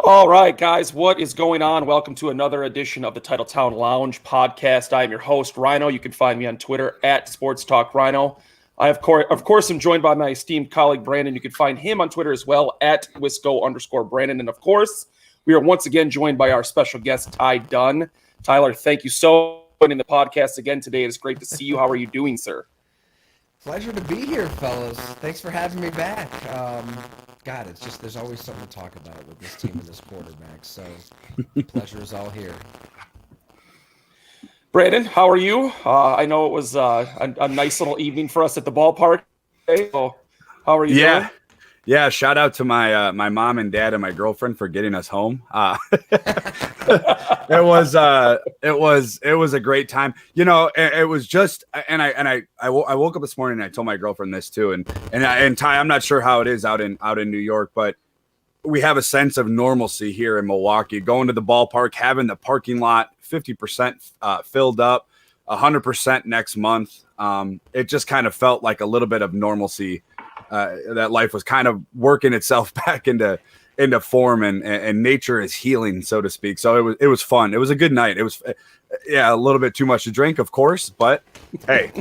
All right, guys, what is going on? Welcome to another edition of the Titletown Lounge podcast. I am your host, Rhino. You can find me on Twitter at Sports Talk Rhino. I, of course, am joined by my esteemed colleague, Brandon. You can find him on Twitter as well, at Wisco_Brandon. And, of course, we are once again joined by our special guest, Ty Dunne. Tyler, thank you so much for joining the podcast again today. It is great to see you. How are you doing, sir? Pleasure to be here, fellas. Thanks for having me back. God, it's just there's always something to talk about with this team and this quarterback. So, pleasure is all here. Brandon, how are you? I know it was a nice little evening for us at the ballpark today. So how are you doing? Yeah. Shout out to my my mom and dad and my girlfriend for getting us home. It was a great time. You know, it was just, and I woke up this morning and I told my girlfriend this too. And Ty, I'm not sure how it is out in New York, but we have a sense of normalcy here in Milwaukee. Going to the ballpark, having the parking lot 50% filled up, 100% next month. It just kind of felt like a little bit of normalcy. That life was kind of working itself back into form, and nature is healing, so to speak. So it was fun. It was a good night. It was, a little bit too much to drink, of course, but hey,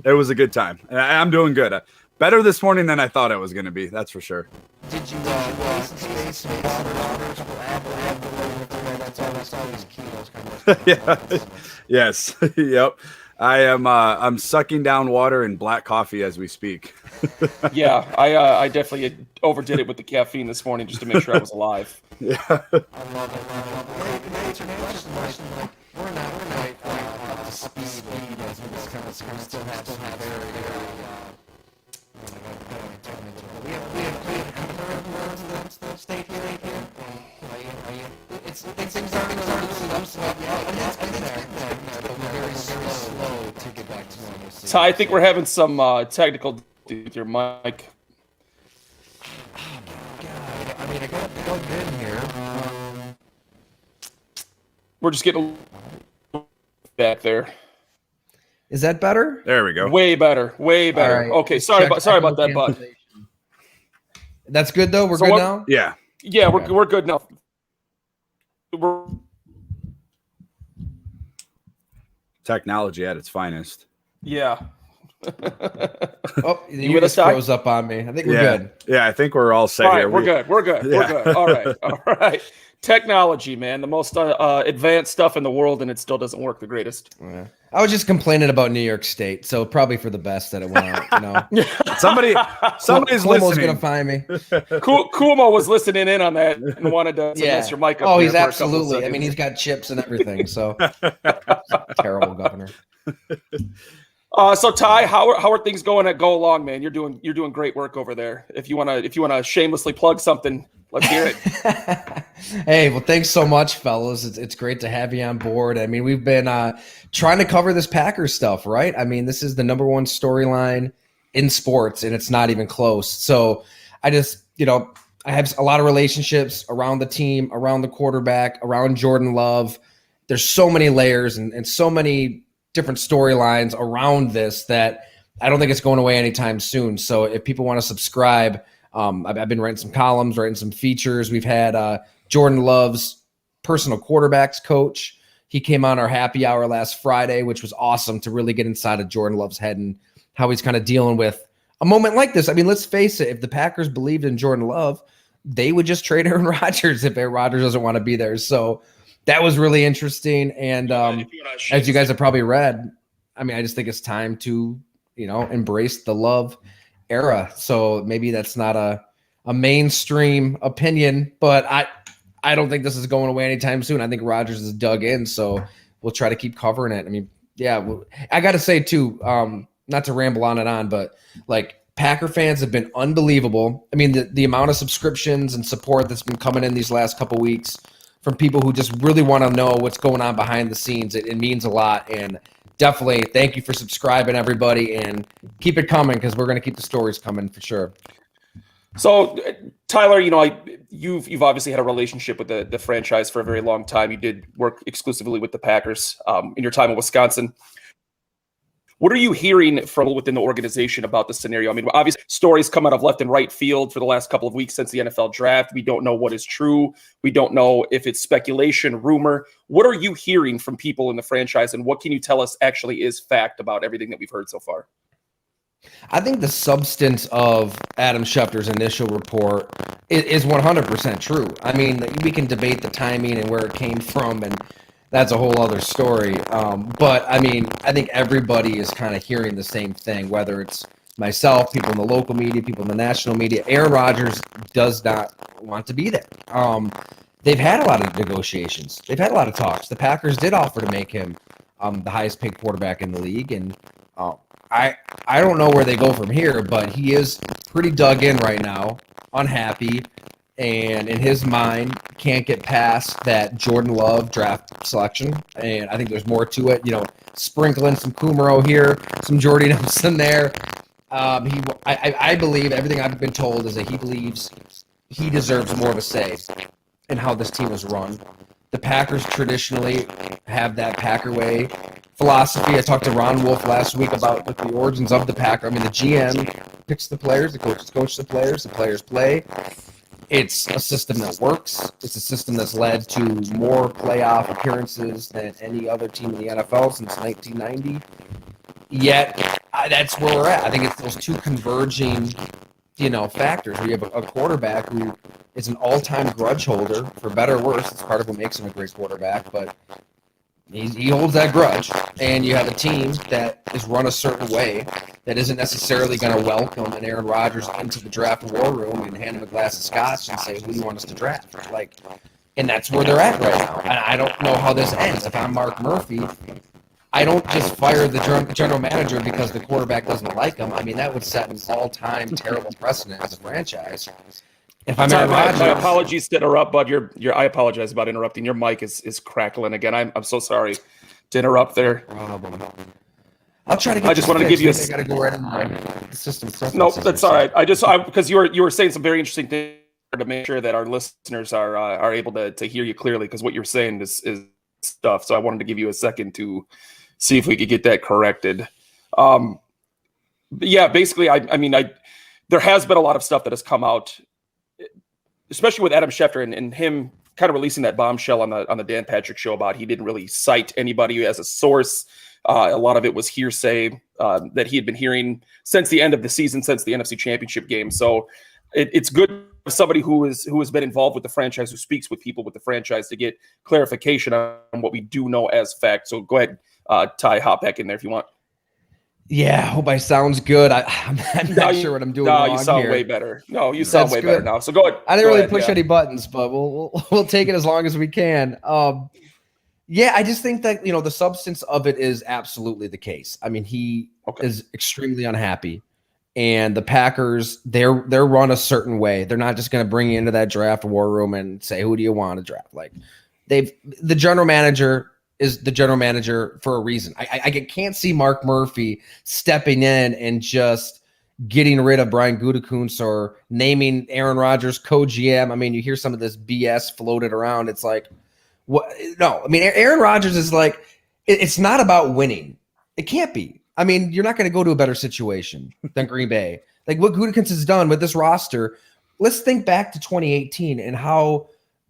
it was a good time. And I'm doing good. Better this morning than I thought I was going to be. That's for sure. Did you space and water? That's always key. Those kind of Yeah. Yes. Yep. I'm sucking down water and black coffee as we speak. Yeah, I definitely overdid it with the caffeine this morning just to make sure I was alive. Yeah. I love it. Like, we're not up to speed as we just kind of still have we have the state here. It's things aren't loosening up, so it's been there. But we're very slow to get back to normalcy. So I think we're having some technical with your mic. Oh my God! I mean, I got plugged in here. We're just getting back there. Is that better? There we go. Way better. Right. Okay, sorry about that, bud. That's good though. We're So good what- now. Yeah. Yeah, Okay. we're good now. Technology at its finest. Yeah. Oh, You you with us, just Ty? froze up on me. I think we're Yeah. good. Yeah. I think we're all set All right, here. we're good. We're good. All right. Technology, man, the most advanced stuff in the world, and it still doesn't work the greatest. Yeah. I was just complaining about New York State, so probably for the best that it went out. You know, Somebody's Cuomo's listening. gonna find me. Kumo was listening in on that and wanted to mess your mic up. Oh, there he's for a couple absolutely. I seconds. mean, he's got chips and everything. So terrible governor. So Ty, how are things going at Go Along, man? You're doing great work over there. If you wanna shamelessly plug something, let's hear it. Hey, well, thanks so much, fellas. It's great to have you on board. I mean, we've been trying to cover this Packers stuff, right? I mean, this is the number one storyline in sports, and it's not even close. So I just, I have a lot of relationships around the team, around the quarterback, around Jordan Love. There's so many layers and so many different storylines around this that I don't think it's going away anytime soon. So if people want to subscribe, I've been writing some columns, writing some features. We've had Jordan Love's personal quarterbacks coach. He came on our happy hour last Friday, which was awesome to really get inside of Jordan Love's head and how he's kind of dealing with a moment like this. I mean, let's face it. If the Packers believed in Jordan Love, they would just trade Aaron Rodgers if Aaron Rodgers doesn't want to be there. So that was really interesting. And as you guys have probably read, I mean, I just think it's time to, embrace the Love era. So maybe that's not a mainstream opinion, but I don't think this is going away anytime soon. I think Rodgers is dug in, so we'll try to keep covering it. I mean, yeah, I got to say too, not to ramble on and on, but like Packer fans have been unbelievable. I mean, the amount of subscriptions and support that's been coming in these last couple weeks from people who just really want to know what's going on behind the scenes. It means a lot. And definitely thank you for subscribing, everybody, and keep it coming because we're going to keep the stories coming for sure. So, Tyler, you've obviously had a relationship with the franchise for a very long time. You did work exclusively with the Packers in your time in Wisconsin. What are you hearing from within the organization about the scenario? I mean, obviously, stories come out of left and right field for the last couple of weeks since the NFL draft. We don't know what is true. We don't know if it's speculation, rumor. What are you hearing from people in the franchise, and what can you tell us actually is fact about everything that we've heard so far? I think the substance of Adam Schefter's initial report is 100% true. I mean, we can debate the timing and where it came from, and that's a whole other story. But I mean, I think everybody is kind of hearing the same thing, whether it's myself, people in the local media, people in the national media. Aaron Rodgers does not want to be there. They've had a lot of negotiations. They've had a lot of talks. The Packers did offer to make him the highest paid quarterback in the league, and I don't know where they go from here, but he is pretty dug in right now, unhappy, and in his mind can't get past that Jordan Love draft selection. And I think there's more to it. You know, sprinkling some Kumaro here, some Jordy Nelson there. I believe everything I've been told is that he believes he deserves more of a say in how this team is run. The Packers traditionally have that Packer way philosophy. I talked to Ron Wolf last week about the origins of the Packer. I mean, the GM picks the players, the coaches coach the players play. It's a system that works. It's a system that's led to more playoff appearances than any other team in the NFL since 1990. Yet, that's where we're at. I think it's those two converging, factors. We have a quarterback who is an all-time grudge holder, for better or worse. It's part of what makes him a great quarterback, but he holds that grudge. And you have a team that is run a certain way that isn't necessarily going to welcome an Aaron Rodgers into the draft war room and hand him a glass of scotch and say, who do you want us to draft? And that's where they're at right now. And I don't know how this ends. If I'm Mark Murphy, I don't just fire the general manager because the quarterback doesn't like him. I mean, that would set an all-time terrible precedent as a franchise. If I'm Aaron Rodgers, my apologies to interrupt, bud. I apologize about interrupting. Your mic is crackling again. I'm so sorry to interrupt there. Problem. I'll try to get. I just wanted to give you. I got to go right in the system. Nope, that's all right. Because you were saying some very interesting things to make sure that our listeners are able to hear you clearly, because what you're saying is stuff. So I wanted to give you a second to see if we could get that corrected. But yeah, basically, I mean, there has been a lot of stuff that has come out, especially with Adam Schefter and him kind of releasing that bombshell on the Dan Patrick show about he didn't really cite anybody as a source. A lot of it was hearsay that he had been hearing since the end of the season, since the NFC Championship game. So it's good for somebody who has been involved with the franchise, who speaks with people with the franchise, to get clarification on what we do know as fact. So go ahead, Ty, hop back in there if you want. Yeah, I hope I sounds good. I'm not sure what I'm doing wrong here. No, you sound way better. No, you sound way better now. So go ahead. I didn't really push any buttons, but we'll take it as long as we can. Yeah, I just think that, the substance of it is absolutely the case. I mean, he is extremely unhappy, and the Packers, they're run a certain way. They're not just going to bring you into that draft war room and say, who do you want to draft? The general manager is the general manager for a reason. I can't see Mark Murphy stepping in and just getting rid of Brian Gutekunst or naming Aaron Rodgers co-GM. I mean, you hear some of this BS floated around. It's like, what? No, I mean, Aaron Rodgers is it's not about winning. It can't be. I mean, you're not going to go to a better situation than Green Bay. What Gutekunst has done with this roster, let's think back to 2018 and how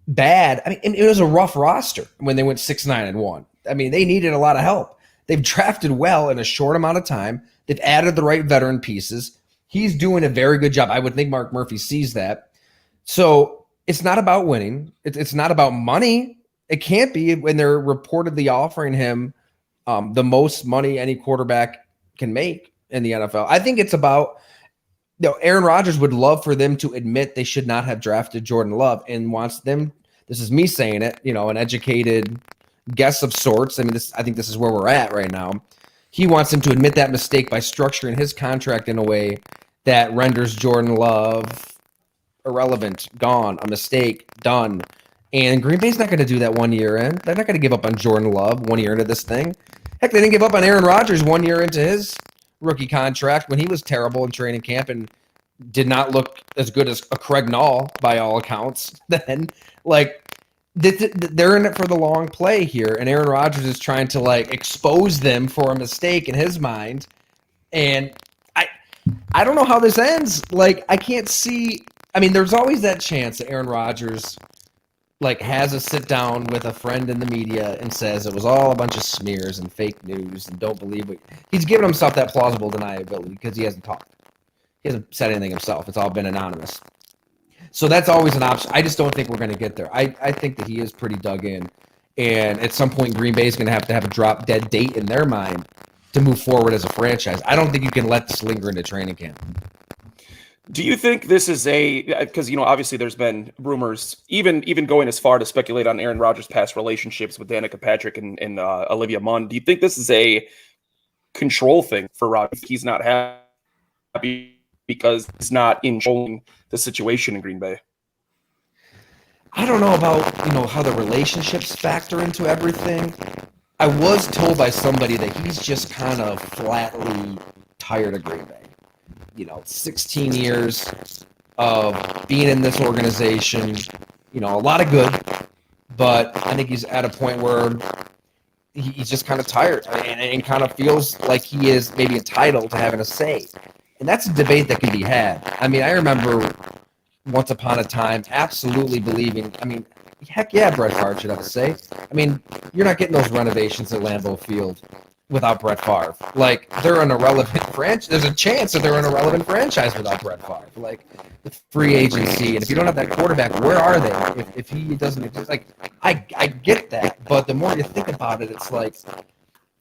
bad. I mean, it was a rough roster when they went 6-9-1. I mean, they needed a lot of help. They've drafted well in a short amount of time. They've added the right veteran pieces. He's doing a very good job. I would think Mark Murphy sees that. So it's not about winning. It's not about money. It can't be when they're reportedly offering him the most money any quarterback can make in the NFL. I think it's about, Aaron Rodgers would love for them to admit they should not have drafted Jordan Love, and wants them, this is me saying it, an educated guess of sorts. I mean, I think this is where we're at right now. He wants him to admit that mistake by structuring his contract in a way that renders Jordan Love irrelevant, gone, a mistake, done. And Green Bay's not going to do that 1 year in. They're not going to give up on Jordan Love 1 year into this thing. Heck, they didn't give up on Aaron Rodgers 1 year into his rookie contract when he was terrible in training camp and did not look as good as a Craig Nall by all accounts. Then, they're in it for the long play here, and Aaron Rodgers is trying to like expose them for a mistake in his mind. And I don't know how this ends. Like, I can't see. I mean, there's always that chance that Aaron Rodgers like has a sit down with a friend in the media and says it was all a bunch of smears and fake news and don't believe it. He's given himself that plausible deniability because he hasn't talked. He hasn't said anything himself. It's all been anonymous. So that's always an option. I just don't think we're going to get there. I think that he is pretty dug in. And at some point, Green Bay is going to have a drop-dead date in their mind to move forward as a franchise. I don't think you can let this linger into training camp. Do you think this is because, obviously there's been rumors, even going as far to speculate on Aaron Rodgers' past relationships with Danica Patrick and Olivia Munn. Do you think this is a control thing for Rodgers? He's not happy because he's not enjoying the situation in Green Bay. I don't know about, how the relationships factor into everything. I was told by somebody that he's just kind of flatly tired of Green Bay. 16 years of being in this organization, a lot of good, but I think he's at a point where he's just kind of tired and kind of feels like he is maybe entitled to having a say. And that's a debate that can be had. I mean, I remember once upon a time absolutely believing, heck yeah, Brett Favre should have a say. You're not getting those renovations at Lambeau Field without Brett Favre. Like, they're an irrelevant franchise. There's a chance that they're an irrelevant franchise without Brett Favre. Like, the free agency, and if you don't have that quarterback, where are they? If he doesn't exist, like, I get that, but the more you think about it, it's like,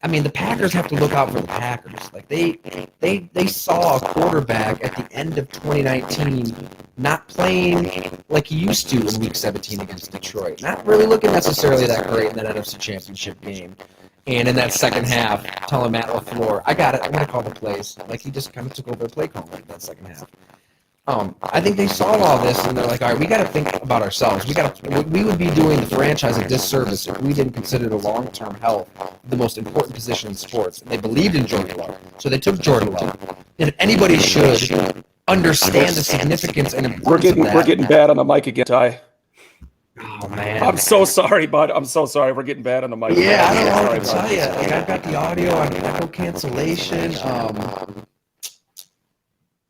the Packers have to look out for the Packers. Like, they saw a quarterback at the end of 2019 not playing like he used to in Week 17 against Detroit. Not really looking necessarily that great in that NFC Championship game. And in that second half, telling Matt LaFleur, I got it, I'm going to call the plays. Like, he just kind of took over the play calling in that second half. I think they saw all this, and they're like, all right, we got to think about ourselves. We would be doing the franchise a disservice if we didn't consider the long-term health the most important position in sports. And they believed in Jordan Love, so they took Jordan Love. And if anybody should understand the significance and importance of that. We're getting bad on the mic again, Ty. Oh, man. I'm so sorry, bud. I'm so sorry. We're getting bad on the mic. Yeah, I don't know what to tell you. Like, I've got the audio on echo cancellation.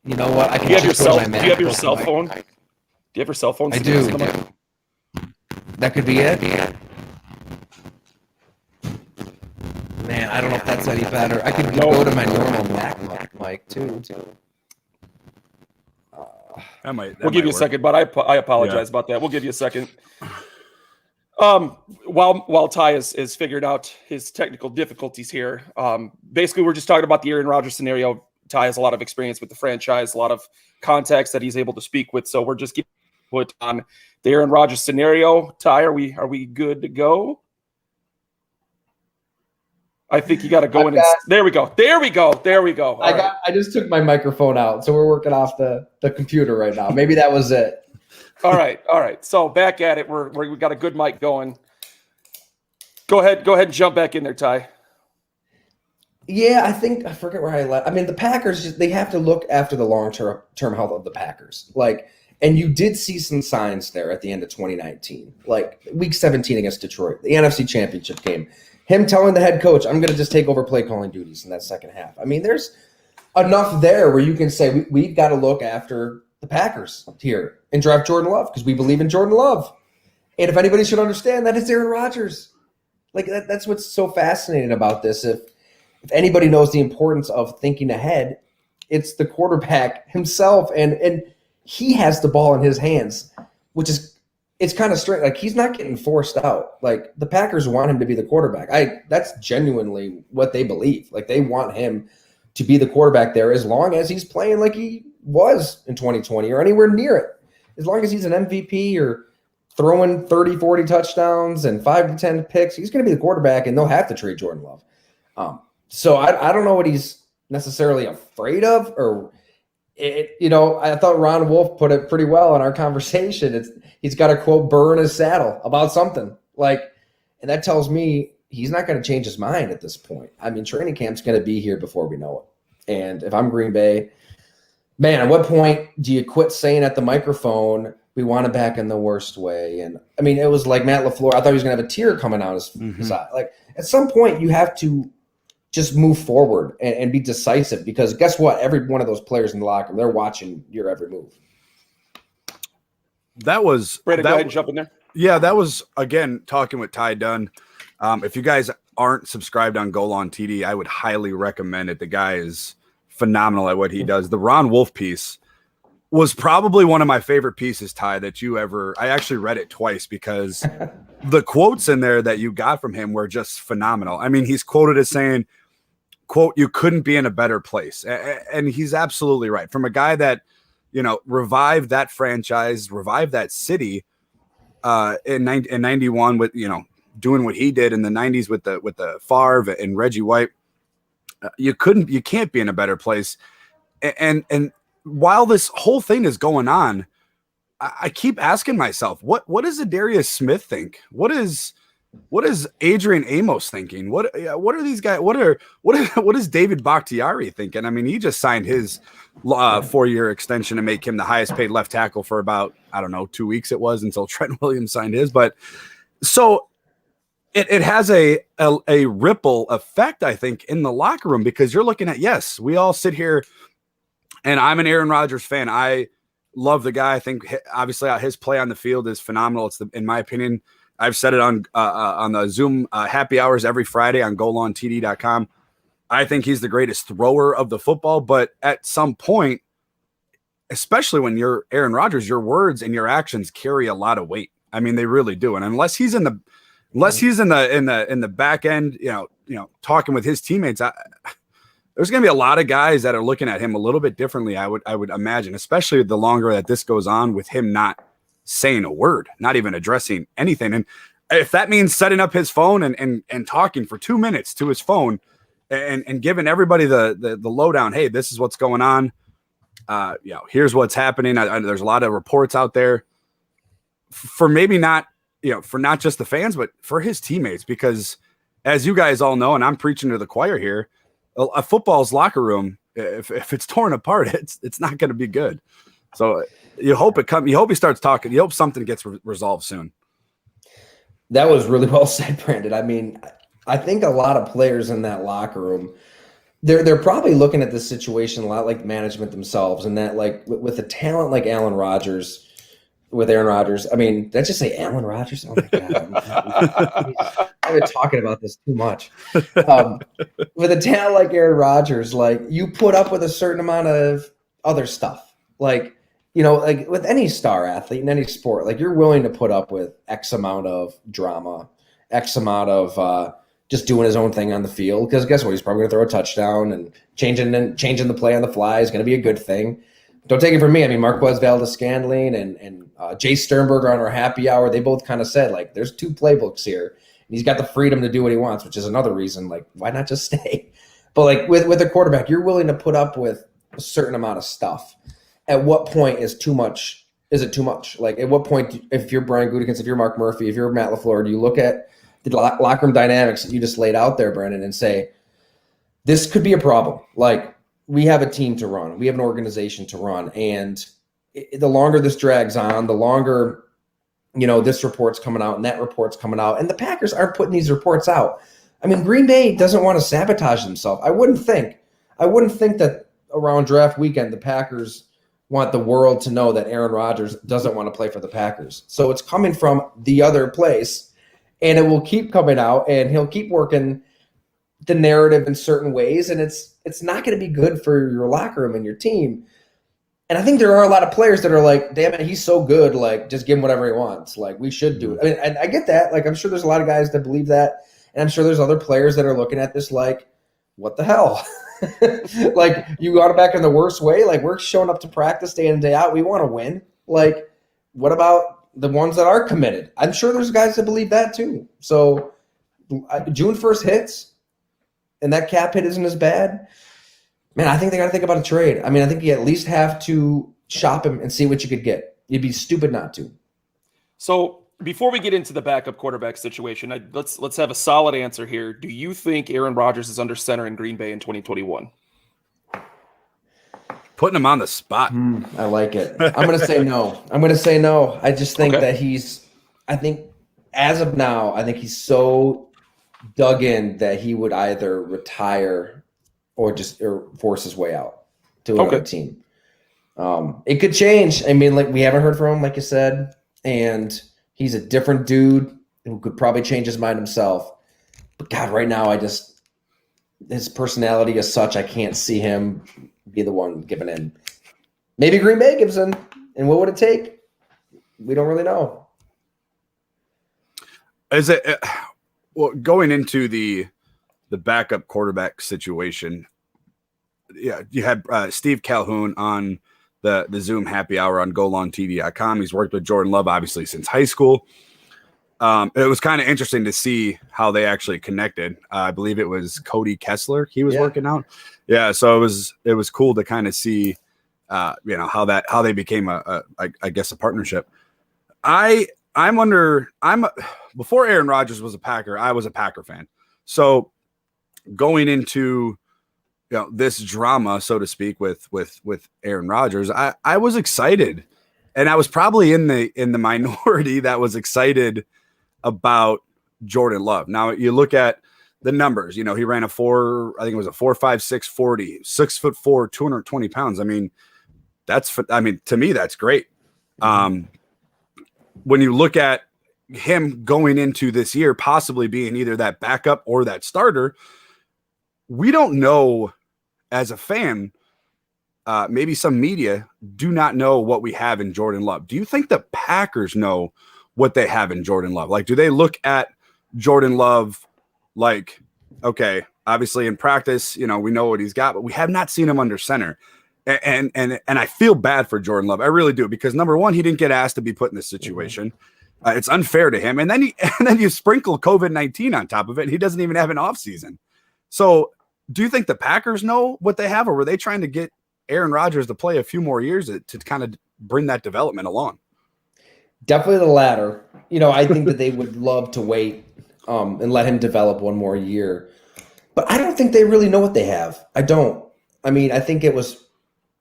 You know what? Do you have your cell phone? Do you have your cell phone? I do. That could be it. Man, I don't know if that's any better. I could go to my normal Mac mic too. We'll give you a second, but I apologize about that. We'll give you a second. While Ty is figured out his technical difficulties here, basically we're just talking about the Aaron Rodgers scenario. Ty has a lot of experience with the franchise, a lot of contacts that he's able to speak with. So we're just getting put on the Aaron Rodgers scenario. Ty, are we good to go? I think you got to go in. There we go. I just took my microphone out, so we're working off the computer right now. Maybe that was it. All right. So back at it. We got a good mic going. Go ahead and jump back in there, Ty. Yeah, I forget where I left. The Packers, they have to look after the long-term health of the Packers. Like, and you did see some signs there at the end of 2019, like Week 17 against Detroit, the NFC Championship game. Him telling the head coach, I'm going to just take over play calling duties in that second half. There's enough there where you can say we've got to look after the Packers here and draft Jordan Love because we believe in Jordan Love. And if anybody should understand, that is Aaron Rodgers. Like, that's what's so fascinating about this. If anybody knows the importance of thinking ahead, it's the quarterback himself. And he has the ball in his hands, which is – it's kind of strange. Like, he's not getting forced out. Like, the Packers want him to be the quarterback. That's genuinely what they believe. Like, they want him to be the quarterback there as long as he's playing like he was in 2020 or anywhere near it. As long as he's an MVP or throwing 30, 40 touchdowns and 5 to 10 picks, he's going to be the quarterback, and they'll have to trade Jordan Love. So I don't know what he's necessarily afraid of or I thought Ron Wolf put it pretty well in our conversation. He's got a quote burr in his saddle about something and that tells me he's not going to change his mind at this point. Training camp's going to be here before we know it. And if I'm Green Bay, man, at what point do you quit saying at the microphone, We want it back in the worst way. And I mean, it was like Matt LaFleur. I thought he was going to have a tear coming out his eye. Like at some point, you have to just move forward and be decisive, because guess what? Every one of those players in the locker room, they're watching your every move. That was Brandon, go ahead and jump in there. Yeah, that was, again, talking with Ty Dunne. If you guys aren't subscribed on Goal on TD, I would highly recommend it. The guy is phenomenal at what he does. The Ron Wolf piece was probably one of my favorite pieces, Ty, that you ever – I actually read it twice because the quotes in there that you got from him were just phenomenal. I mean, he's quoted as saying, quote, "You couldn't be in a better place." And he's absolutely right. From a guy that, revived that franchise, revived that city in 91 with, doing what he did in the 90s with the Favre and Reggie White. You can't be in a better place. And while this whole thing is going on, I keep asking myself, what does Adarius Smith think? What is Adrian Amos thinking? What are these guys? What is David Bakhtiari thinking? I mean, he just signed his 4-year extension to make him the highest paid left tackle for about, I don't know, 2 weeks it was until Trent Williams signed his. But so it has a ripple effect, I think, in the locker room, because you're looking at, yes, we all sit here, and I'm an Aaron Rodgers fan. I love the guy. I think obviously his play on the field is phenomenal. In my opinion, I've said it on the Zoom happy hours every Friday on GoalOnTD.com. I think he's the greatest thrower of the football, but at some point, especially when you're Aaron Rodgers, your words and your actions carry a lot of weight. I mean, they really do. And unless he's in the back end, talking with his teammates, there's going to be a lot of guys that are looking at him a little bit differently. I would imagine, especially the longer that this goes on with him not saying a word, not even addressing anything. And if that means setting up his phone and talking for 2 minutes to his phone and giving everybody the lowdown, hey, this is what's going on. Here's what's happening. There's a lot of reports out there for maybe not, for not just the fans, but for his teammates, because as you guys all know, and I'm preaching to the choir here, a football's locker room, if it's torn apart, it's not going to be good. So you hope he starts talking. You hope something gets resolved soon. That was really well said, Brandon. I mean, I think a lot of players in that locker room, they're probably looking at this situation a lot like management themselves, and that, like, with a talent like Aaron Rodgers, with Aaron Rodgers. I mean, did I just say Aaron Rodgers? Oh my God. I've been talking about this too much. With a talent like Aaron Rodgers, like, you put up with a certain amount of other stuff. Like, like with any star athlete in any sport, like, you're willing to put up with X amount of drama, X amount of just doing his own thing on the field. Because guess what? He's probably going to throw a touchdown, and changing the play on the fly is going to be a good thing. Don't take it from me. I mean, Marquez Valdes-Scantling and Jay Sternberger on our happy hour, they both kind of said, like, there's 2 playbooks here. And he's got the freedom to do what he wants, which is another reason, like, why not just stay? But, like, with a quarterback, you're willing to put up with a certain amount of stuff. At what point is too much? Is it too much? Like, at what point, if you're Brian Gutekunst, if you're Mark Murphy, if you're Matt LaFleur, do you look at the locker room dynamics that you just laid out there, Brandon, and say, this could be a problem? Like, we have a team to run. We have an organization to run. And the longer this drags on, the longer, this report's coming out and that report's coming out. And the Packers aren't putting these reports out. I mean, Green Bay doesn't want to sabotage themselves. I wouldn't think that around draft weekend, the Packers want the world to know that Aaron Rodgers doesn't want to play for the Packers. So it's coming from the other place, and it will keep coming out, and he'll keep working the narrative in certain ways, and it's not going to be good for your locker room and your team. And I think there are a lot of players that are like, damn it, he's so good, like, just give him whatever he wants. Like, we should do it. I mean, and I get that. Like, I'm sure there's a lot of guys that believe that, and I'm sure there's other players that are looking at this like, what the hell? Like, you got it back in the worst way? Like, we're showing up to practice day in and day out. We want to win. Like, what about the ones that are committed? I'm sure there's guys that believe that too. So June 1st hits, and that cap hit isn't as bad, man, I think they got to think about a trade. I mean, I think you at least have to shop him and see what you could get. You'd be stupid not to. So before we get into the backup quarterback situation, let's have a solid answer here. Do you think Aaron Rodgers is under center in Green Bay in 2021? Putting him on the spot. I like it. I'm going to say no. I just think that I think as of now, I think he's so dug in that he would either retire or force his way out to another team. It could change. I mean, like, we haven't heard from him, like you said, and he's a different dude who could probably change his mind himself. But God, right now, his personality is such, I can't see him be the one giving in. Maybe Green Bay gives in, and what would it take? We don't really know. Is it going into the backup quarterback situation? Yeah, you had Steve Calhoun on the Zoom happy hour on GoLongTV.com. He's worked with Jordan Love obviously since high school. It was kind of interesting to see how they actually connected. I believe it was Cody Kessler he was working out. Yeah, so it was cool to kind of see, how they became I guess a partnership. Before Aaron Rodgers was a Packer, I was a Packer fan. So going into this drama, so to speak, with Aaron Rodgers, I was excited, and I was probably in the minority that was excited about Jordan Love. Now you look at the numbers, he ran a 4.56 40, 6'4", 220 pounds. I mean, to me, that's great. When you look at him going into this year, possibly being either that backup or that starter, we don't know as a fan, maybe some media do not know what we have in Jordan Love. Do you think the Packers know what they have in Jordan Love? Like, do they look at Jordan Love like, okay, obviously in practice, we know what he's got, but we have not seen him under center. And I feel bad for Jordan Love. I really do, because number one, he didn't get asked to be put in this situation. It's unfair to him. And then you sprinkle COVID-19 on top of it. And he doesn't even have an off season. So do you think the Packers know what they have, or were they trying to get Aaron Rodgers to play a few more years to kind of bring that development along? Definitely the latter. I think that they would love to wait and let him develop one more year. But I don't think they really know what they have. I don't. I mean, I think it was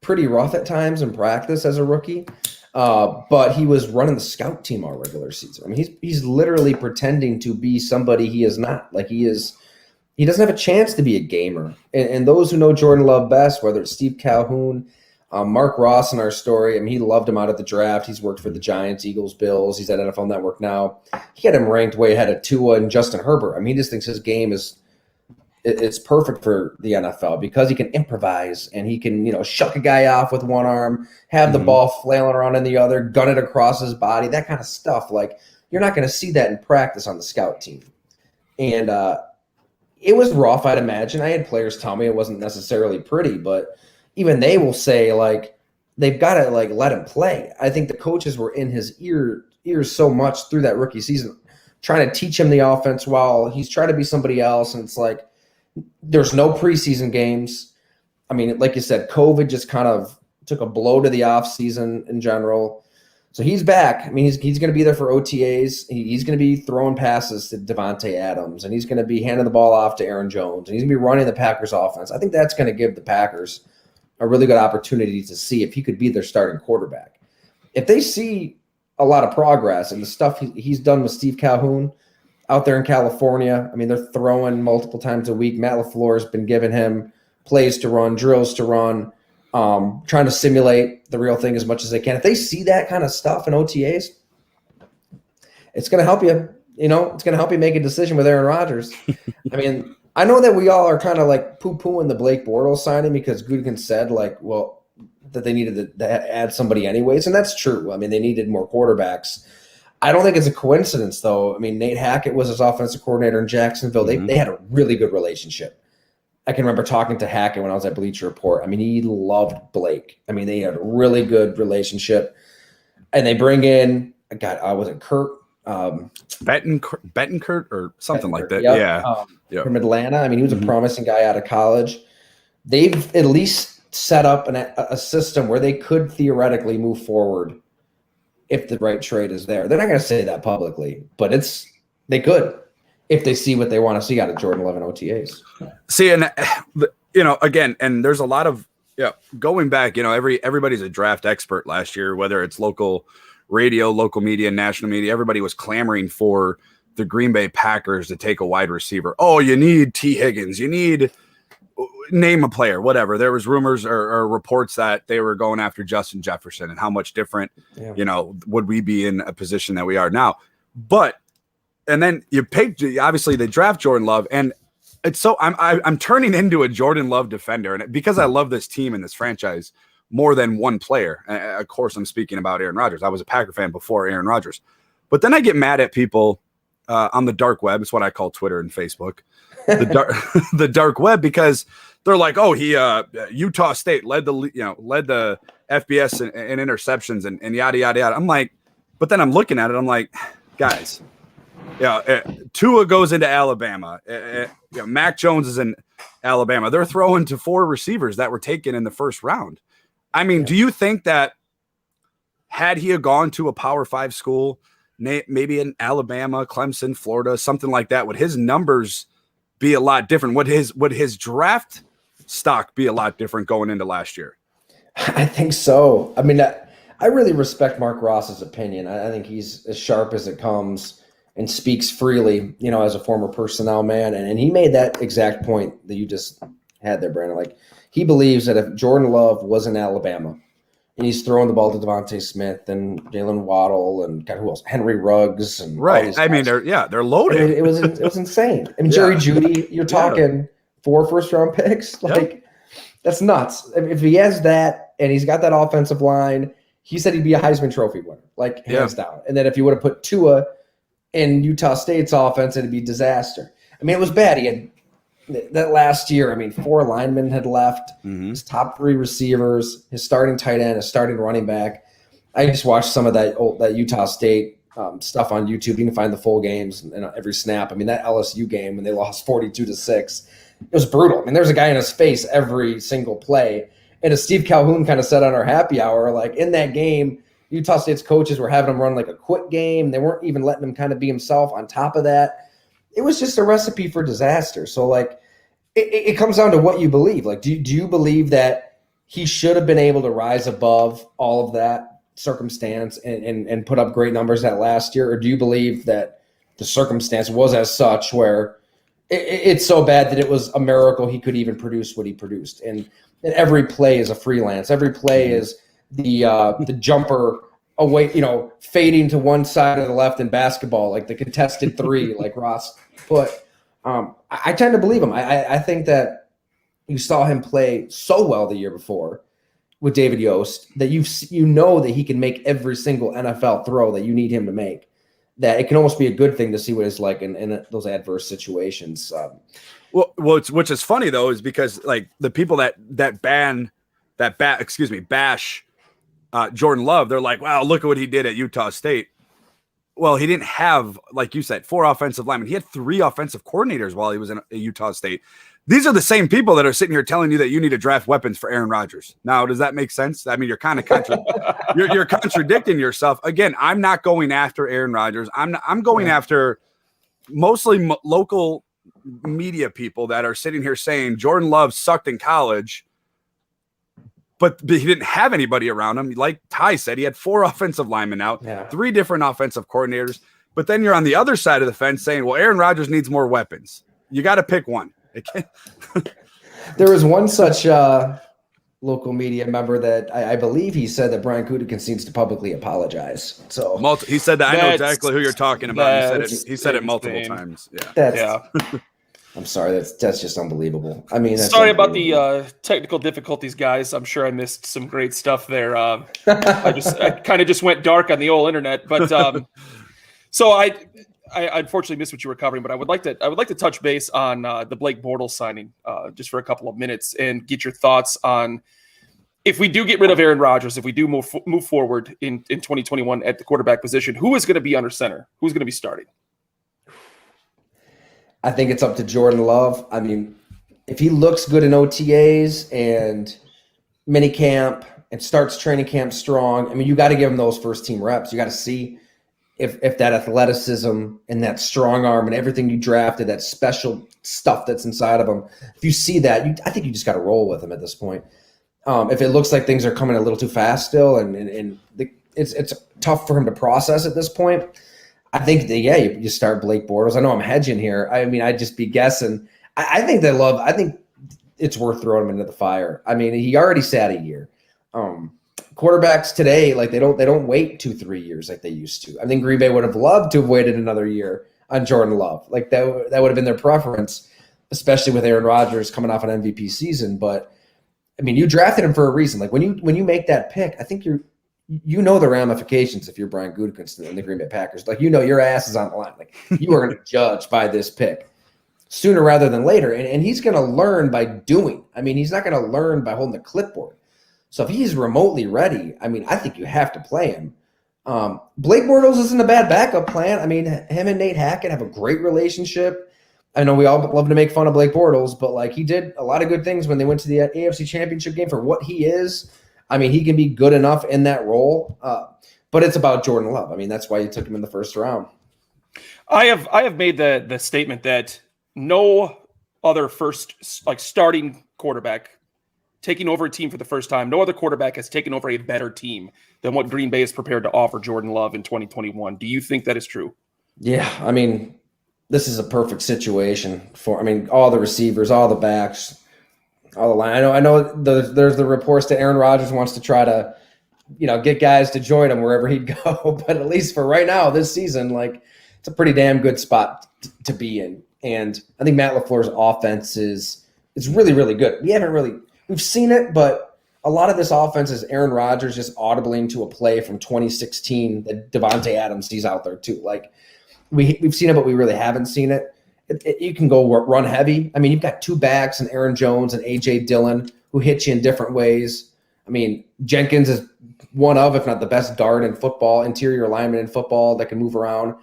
pretty rough at times in practice as a rookie. But he was running the scout team all regular season. I mean, he's literally pretending to be somebody he is not. Like, he doesn't have a chance to be a gamer. And those who know Jordan Love best, whether it's Steve Calhoun, Mark Ross in our story, I mean, he loved him out at the draft. He's worked for the Giants, Eagles, Bills. He's at NFL Network now. He had him ranked way ahead of Tua and Justin Herbert. I mean, he just thinks his game it's perfect for the NFL because he can improvise and he can, shuck a guy off with one arm, have the ball flailing around in the other, gun it across his body, that kind of stuff. Like, you're not going to see that in practice on the scout team. And it was rough, I'd imagine. I had players tell me it wasn't necessarily pretty, but even they will say, like, they've got to, like, let him play. I think the coaches were in his ears so much through that rookie season, trying to teach him the offense while he's trying to be somebody else. And it's like, there's no preseason games. I mean, like you said, COVID just kind of took a blow to the offseason in general. So he's back. I mean, he's going to be there for OTAs. He's going to be throwing passes to Devontae Adams, and he's going to be handing the ball off to Aaron Jones, and he's going to be running the Packers offense. I think that's going to give the Packers a really good opportunity to see if he could be their starting quarterback. If they see a lot of progress and the stuff he's done with Steve Calhoun out there in California, I mean, they're throwing multiple times a week. Matt LaFleur has been giving him plays to run, drills to run, trying to simulate the real thing as much as they can. If they see that kind of stuff in OTAs, it's going to help you. It's going to help you make a decision with Aaron Rodgers. I mean, I know that we all are kind of like poo-pooing the Blake Bortles signing because Gutekunst said, like, well, that they needed to add somebody anyways, and that's true. I mean, they needed more quarterbacks. I don't think it's a coincidence, though. I mean, Nate Hackett was his offensive coordinator in Jacksonville. They had a really good relationship. I can remember talking to Hackett when I was at Bleacher Report. I mean, he loved Blake. I mean, they had a really good relationship. And they bring in, was it Kurt? Bettenkurt or something like that. Yep. From Atlanta. I mean, he was a promising guy out of college. They've at least set up a system where they could theoretically move forward if the right trade is there. They're not going to say that publicly, but they could if they see what they want to see out of Jordan Love and OTAs. See, and again, and there's a lot of Yeah, going back, everybody's a draft expert last year, whether it's local radio, local media, national media. Everybody was clamoring for the Green Bay Packers to take a wide receiver. Oh, you need T. Higgins. You need name a player, whatever. There was rumors or reports that they were going after Justin Jefferson, and how much different, would we be in a position that we are now. But, and then obviously they draft Jordan Love, and it's so I'm turning into a Jordan Love defender, and because I love this team and this franchise more than one player. Of course, I'm speaking about Aaron Rodgers. I was a Packer fan before Aaron Rodgers, but then I get mad at people on the dark web. It's what I call Twitter and Facebook, the dark web, because they're like, oh, he Utah State led the FBS in interceptions and yada yada yada. I'm like, but then I'm looking at it, I'm like, guys. Tua goes into Alabama. Mac Jones is in Alabama. They're throwing to 4 receivers that were taken in the first round. I mean, do you think that had he gone to a Power 5 school, maybe in Alabama, Clemson, Florida, something like that, would his numbers be a lot different? Would his draft stock be a lot different going into last year? I think so. I mean, I really respect Mark Ross's opinion. I think he's as sharp as it comes and speaks freely, as a former personnel man. And he made that exact point that you just had there, Brandon. Like, he believes that if Jordan Love was in Alabama and he's throwing the ball to Devontae Smith and Jalen Waddle and God, who else? Henry Ruggs and right. I mean, they're loaded. I mean, it was insane. I mean, Jerry Jeudy, you're talking 4 first-round picks. Like, that's nuts. If he has that and he's got that offensive line, he said he'd be a Heisman Trophy winner, like hands down. And then if you would have put Tua in Utah State's offense, it'd be disaster. I mean, it was bad. He had that last year. I mean, 4 linemen had left. His top 3 receivers, his starting tight end, his starting running back. I just watched some of that Utah State stuff on YouTube. You can find the full games and every snap. I mean, that LSU game when they lost 42-6, it was brutal. I mean, there's a guy in his face every single play. And as Steve Calhoun kind of said on our happy hour, like in that game, Utah State's coaches were having him run like a quick game. They weren't even letting him kind of be himself on top of that. It was just a recipe for disaster. So, like, it comes down to what you believe. Like, do you believe that he should have been able to rise above all of that circumstance and put up great numbers that last year? Or do you believe that the circumstance was as such where it's so bad that it was a miracle he could even produce what he produced? And every play is a freelance. Every play is the jumper away, fading to one side of the left in basketball, like the contested 3, like Ross put. I tend to believe him. I think that you saw him play so well the year before with David Yost that you know that he can make every single NFL throw that you need him to make. That it can almost be a good thing to see what it's like in those adverse situations. Which is funny though, is because like the people that bash Jordan Love, they're like, wow, look at what he did at Utah State. Well, he didn't have, like you said, 4 offensive linemen. He had 3 offensive coordinators while he was in Utah State. These are the same people that are sitting here telling you that you need to draft weapons for Aaron Rodgers. Now, does that make sense? I mean, you're kind of you're contradicting yourself. Again, I'm not going after Aaron Rodgers. I'm going after mostly local media people that are sitting here saying Jordan Love sucked in college, but he didn't have anybody around him. Like Ty said, he had 4 offensive linemen out, 3 different offensive coordinators. But then you're on the other side of the fence saying, well, Aaron Rodgers needs more weapons. You got to pick one. There was one such local media member that I believe he said that Brian Gutekunst needs to publicly apologize. So he said that. I know exactly who you're talking about. He said it multiple times. Yeah. I'm sorry. That's just unbelievable. I mean, sorry about the technical difficulties, guys. I'm sure I missed some great stuff there. I kind of just went dark on the old internet, but so I unfortunately missed what you were covering. But I would like to touch base on the Blake Bortles signing just for a couple of minutes and get your thoughts on if we do get rid of Aaron Rodgers, if we do move forward in 2021 at the quarterback position, who is going to be under center? Who's going to be starting? I think it's up to Jordan Love. I mean, if he looks good in OTAs and minicamp and starts training camp strong, I mean, you got to give him those first team reps. You got to see if that athleticism and that strong arm and everything you drafted, that special stuff that's inside of him, if you see that, I think you just got to roll with him at this point. If it looks like things are coming a little too fast still, and it's tough for him to process at this point, I think that, you start Blake Bortles. I know I'm hedging here. I mean, I'd just be guessing. I think it's worth throwing him into the fire. I mean, he already sat a year. Quarterbacks today, like they don't wait 2-3 years like they used to. I think Green Bay would have loved to have waited another year on Jordan Love. Like that would have been their preference, especially with Aaron Rodgers coming off an MVP season. But I mean, you drafted him for a reason. Like when you make that pick, I think you know the ramifications if you're Brian Gutekunst and the Green Bay Packers. Like, your ass is on the line. Like, you are judged by this pick sooner rather than later. And he's going to learn by doing. I mean, he's not going to learn by holding the clipboard. So if he's remotely ready, I mean, I think you have to play him. Blake Bortles isn't a bad backup plan. I mean, him and Nate Hackett have a great relationship. I know we all love to make fun of Blake Bortles, but like he did a lot of good things when they went to the AFC Championship game for what he is. I mean, he can be good enough in that role, but it's about Jordan Love. I mean, that's why you took him in the first round. I have made the statement that no other starting quarterback taking over a team for the first time, no other quarterback has taken over a better team than what Green Bay is prepared to offer Jordan Love in 2021. Do you think that is true? Yeah, I mean, this is a perfect situation for, all the receivers, all the backs, all the line. I know there's the reports that Aaron Rodgers wants to try to, get guys to join him wherever he'd go. But at least for right now, this season, like, it's a pretty damn good spot to be in. And I think Matt LaFleur's offense is really, really good. We've seen it, but a lot of this offense is Aaron Rodgers just audibling to a play from 2016 that Devontae Adams sees out there too. Like we've seen it, but we really haven't seen it. You can go run heavy. I mean, you've got two backs and Aaron Jones and A.J. Dillon who hit you in different ways. I mean, Jenkins is one of, if not the best guard in football, interior lineman in football that can move around.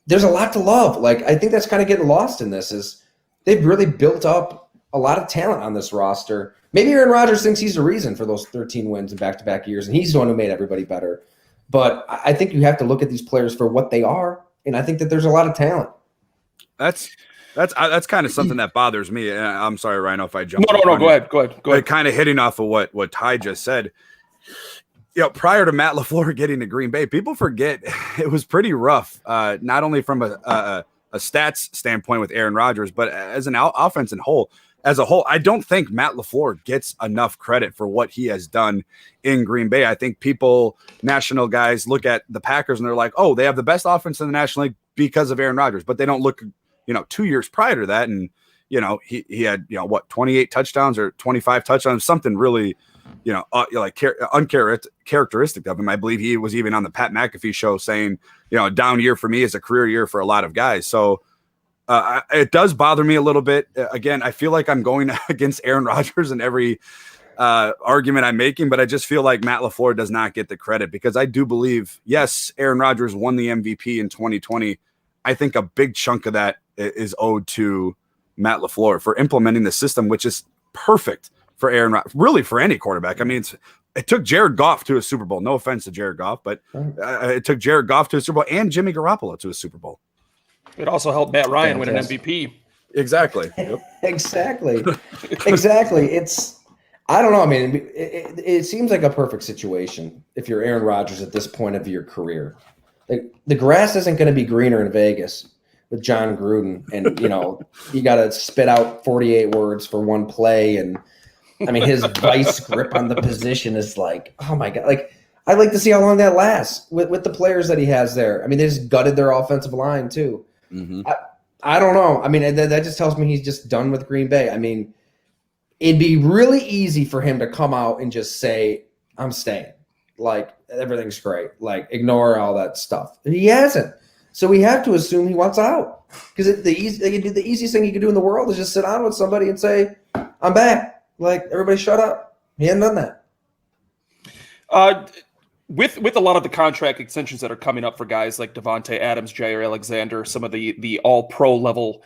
There's a lot to love. Like, I think that's kind of getting lost in this is they've really built up a lot of talent on this roster. Maybe Aaron Rodgers thinks he's the reason for those 13 wins in back-to-back years, and he's the one who made everybody better. But I think you have to look at these players for what they are, and I think that there's a lot of talent. That's kind of something that bothers me. And I'm sorry, Rhino, if I jump. No. Go ahead. Kind of hitting off of what Ty just said. Prior to Matt LaFleur getting to Green Bay, people forget it was pretty rough. Not only from a stats standpoint with Aaron Rodgers, but as an offense as a whole. I don't think Matt LaFleur gets enough credit for what he has done in Green Bay. I think national guys look at the Packers and they're like, oh, they have the best offense in the National League because of Aaron Rodgers, but they don't look 2 years prior to that. And, he had, 28 touchdowns or 25 touchdowns, something really, uncharacteristic of him. I believe he was even on the Pat McAfee show saying, a down year for me is a career year for a lot of guys. So it does bother me a little bit. Again, I feel like I'm going against Aaron Rodgers in every argument I'm making, but I just feel like Matt LaFleur does not get the credit because I do believe, yes, Aaron Rodgers won the MVP in 2020. I think a big chunk of that is owed to Matt LaFleur for implementing the system, which is perfect for Aaron Rodgers, really for any quarterback. I mean, it took Jared Goff to a Super Bowl. No offense to Jared Goff, but it took Jared Goff to a Super Bowl and Jimmy Garoppolo to a Super Bowl. It also helped Matt Ryan win an MVP. Exactly. Yep. Exactly. I don't know. I mean, it seems like a perfect situation if you're Aaron Rodgers at this point of your career. Like, the grass isn't going to be greener in Vegas with John Gruden, and you got to spit out 48 words for one play, and I mean his vice grip on the position is like, oh my god! Like, I'd like to see how long that lasts with the players that he has there. I mean, they just gutted their offensive line too. Mm-hmm. I don't know. I mean, that just tells me he's just done with Green Bay. I mean, it'd be really easy for him to come out and just say, I'm staying. Like, everything's great. Like, ignore all that stuff. And he hasn't. So we have to assume he wants out. Because the easiest thing you can do in the world is just sit down with somebody and say, I'm back. Like, everybody shut up. He hasn't done that. With a lot of the contract extensions that are coming up for guys like Devontae Adams, Jair Alexander, some of the all-pro level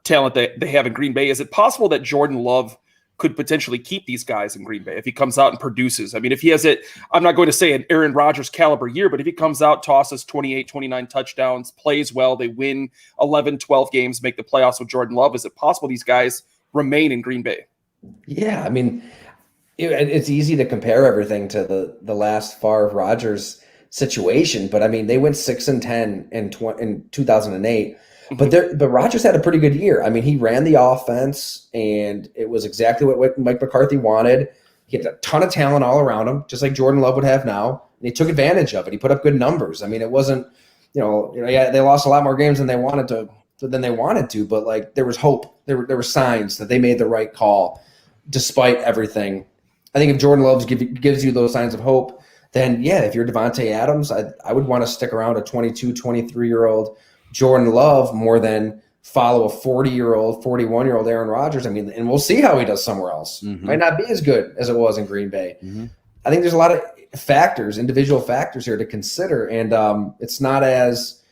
talent that they have in Green Bay, is it possible that Jordan Love could potentially keep these guys in Green Bay if he comes out and produces? I mean, if he has I'm not going to say an Aaron Rodgers caliber year, but if he comes out, tosses 28, 29 touchdowns, plays well, they win 11, 12 games, make the playoffs with Jordan Love, is it possible these guys remain in Green Bay? Yeah, I mean, it's easy to compare everything to the last Favre Rodgers situation, but I mean, they went 6-10 in 2008. But Rodgers had a pretty good year. I mean, he ran the offense, and it was exactly what Mike McCarthy wanted. He had a ton of talent all around him, just like Jordan Love would have now, and he took advantage of it. He put up good numbers. I mean, it wasn't, yeah, they lost a lot more games than they wanted to, but like there was hope. There were signs that they made the right call despite everything. I think if Jordan Love gives you those signs of hope, then yeah, if you're Devontae Adams, I would want to stick around a 22, 23-year-old Jordan Love more than follow a 40-year-old, 41-year-old Aaron Rodgers. I mean, and we'll see how he does somewhere else. Might not be as good as it was in Green Bay. I think there's a lot of individual factors here to consider, and it's not as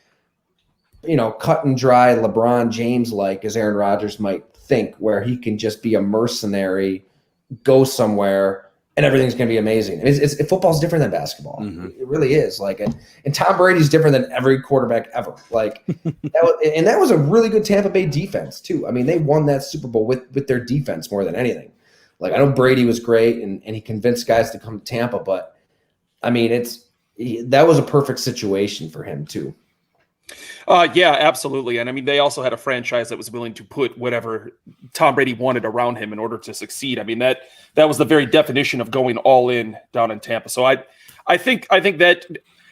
cut and dry LeBron James like as Aaron Rodgers might think, where he can just be a mercenary, go somewhere, and everything's going to be amazing. Football's different than basketball. It really is. Like, and Tom Brady's different than every quarterback ever. Like, that was a really good Tampa Bay defense too. I mean, they won that Super Bowl with their defense more than anything. Like, I know Brady was great and he convinced guys to come to Tampa, but I mean, that was a perfect situation for him too. Yeah, absolutely. And I mean, they also had a franchise that was willing to put whatever Tom Brady wanted around him in order to succeed. I mean, that was the very definition of going all in down in Tampa. So I think that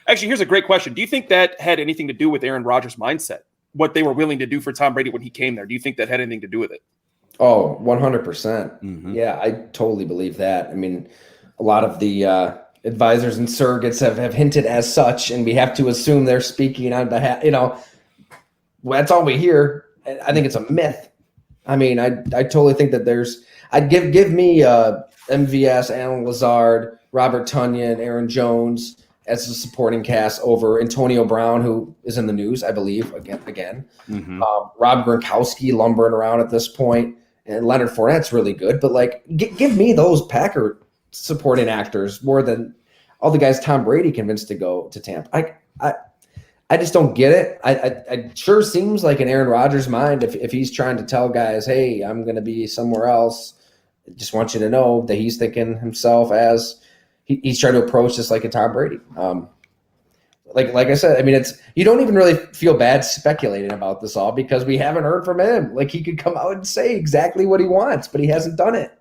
actually, here's a great question. Do you think that had anything to do with Aaron Rodgers' mindset? What they were willing to do for Tom Brady when he came there? Do you think that had anything to do with it? Oh, 100%. Yeah, I totally believe that. I mean, a lot of the advisors and surrogates have hinted as such, and we have to assume they're speaking on behalf, that's all we hear. I think it's a myth. I mean, I totally think that I'd give me MVS, Alan Lazard, Robert Tonyan, Aaron Jones as a supporting cast over Antonio Brown, who is in the news, I believe, again. Rob Gronkowski lumbering around at this point, and Leonard Fournette's really good, but like, give me those Packer supporting actors more than all the guys Tom Brady convinced to go to Tampa. I just don't get it. It sure seems like in Aaron Rodgers' mind, if he's trying to tell guys, hey, I'm going to be somewhere else, I just want you to know that he's thinking himself as he's trying to approach this like a Tom Brady. Like I said, I mean, you don't even really feel bad speculating about this all because we haven't heard from him. Like, he could come out and say exactly what he wants, but he hasn't done it.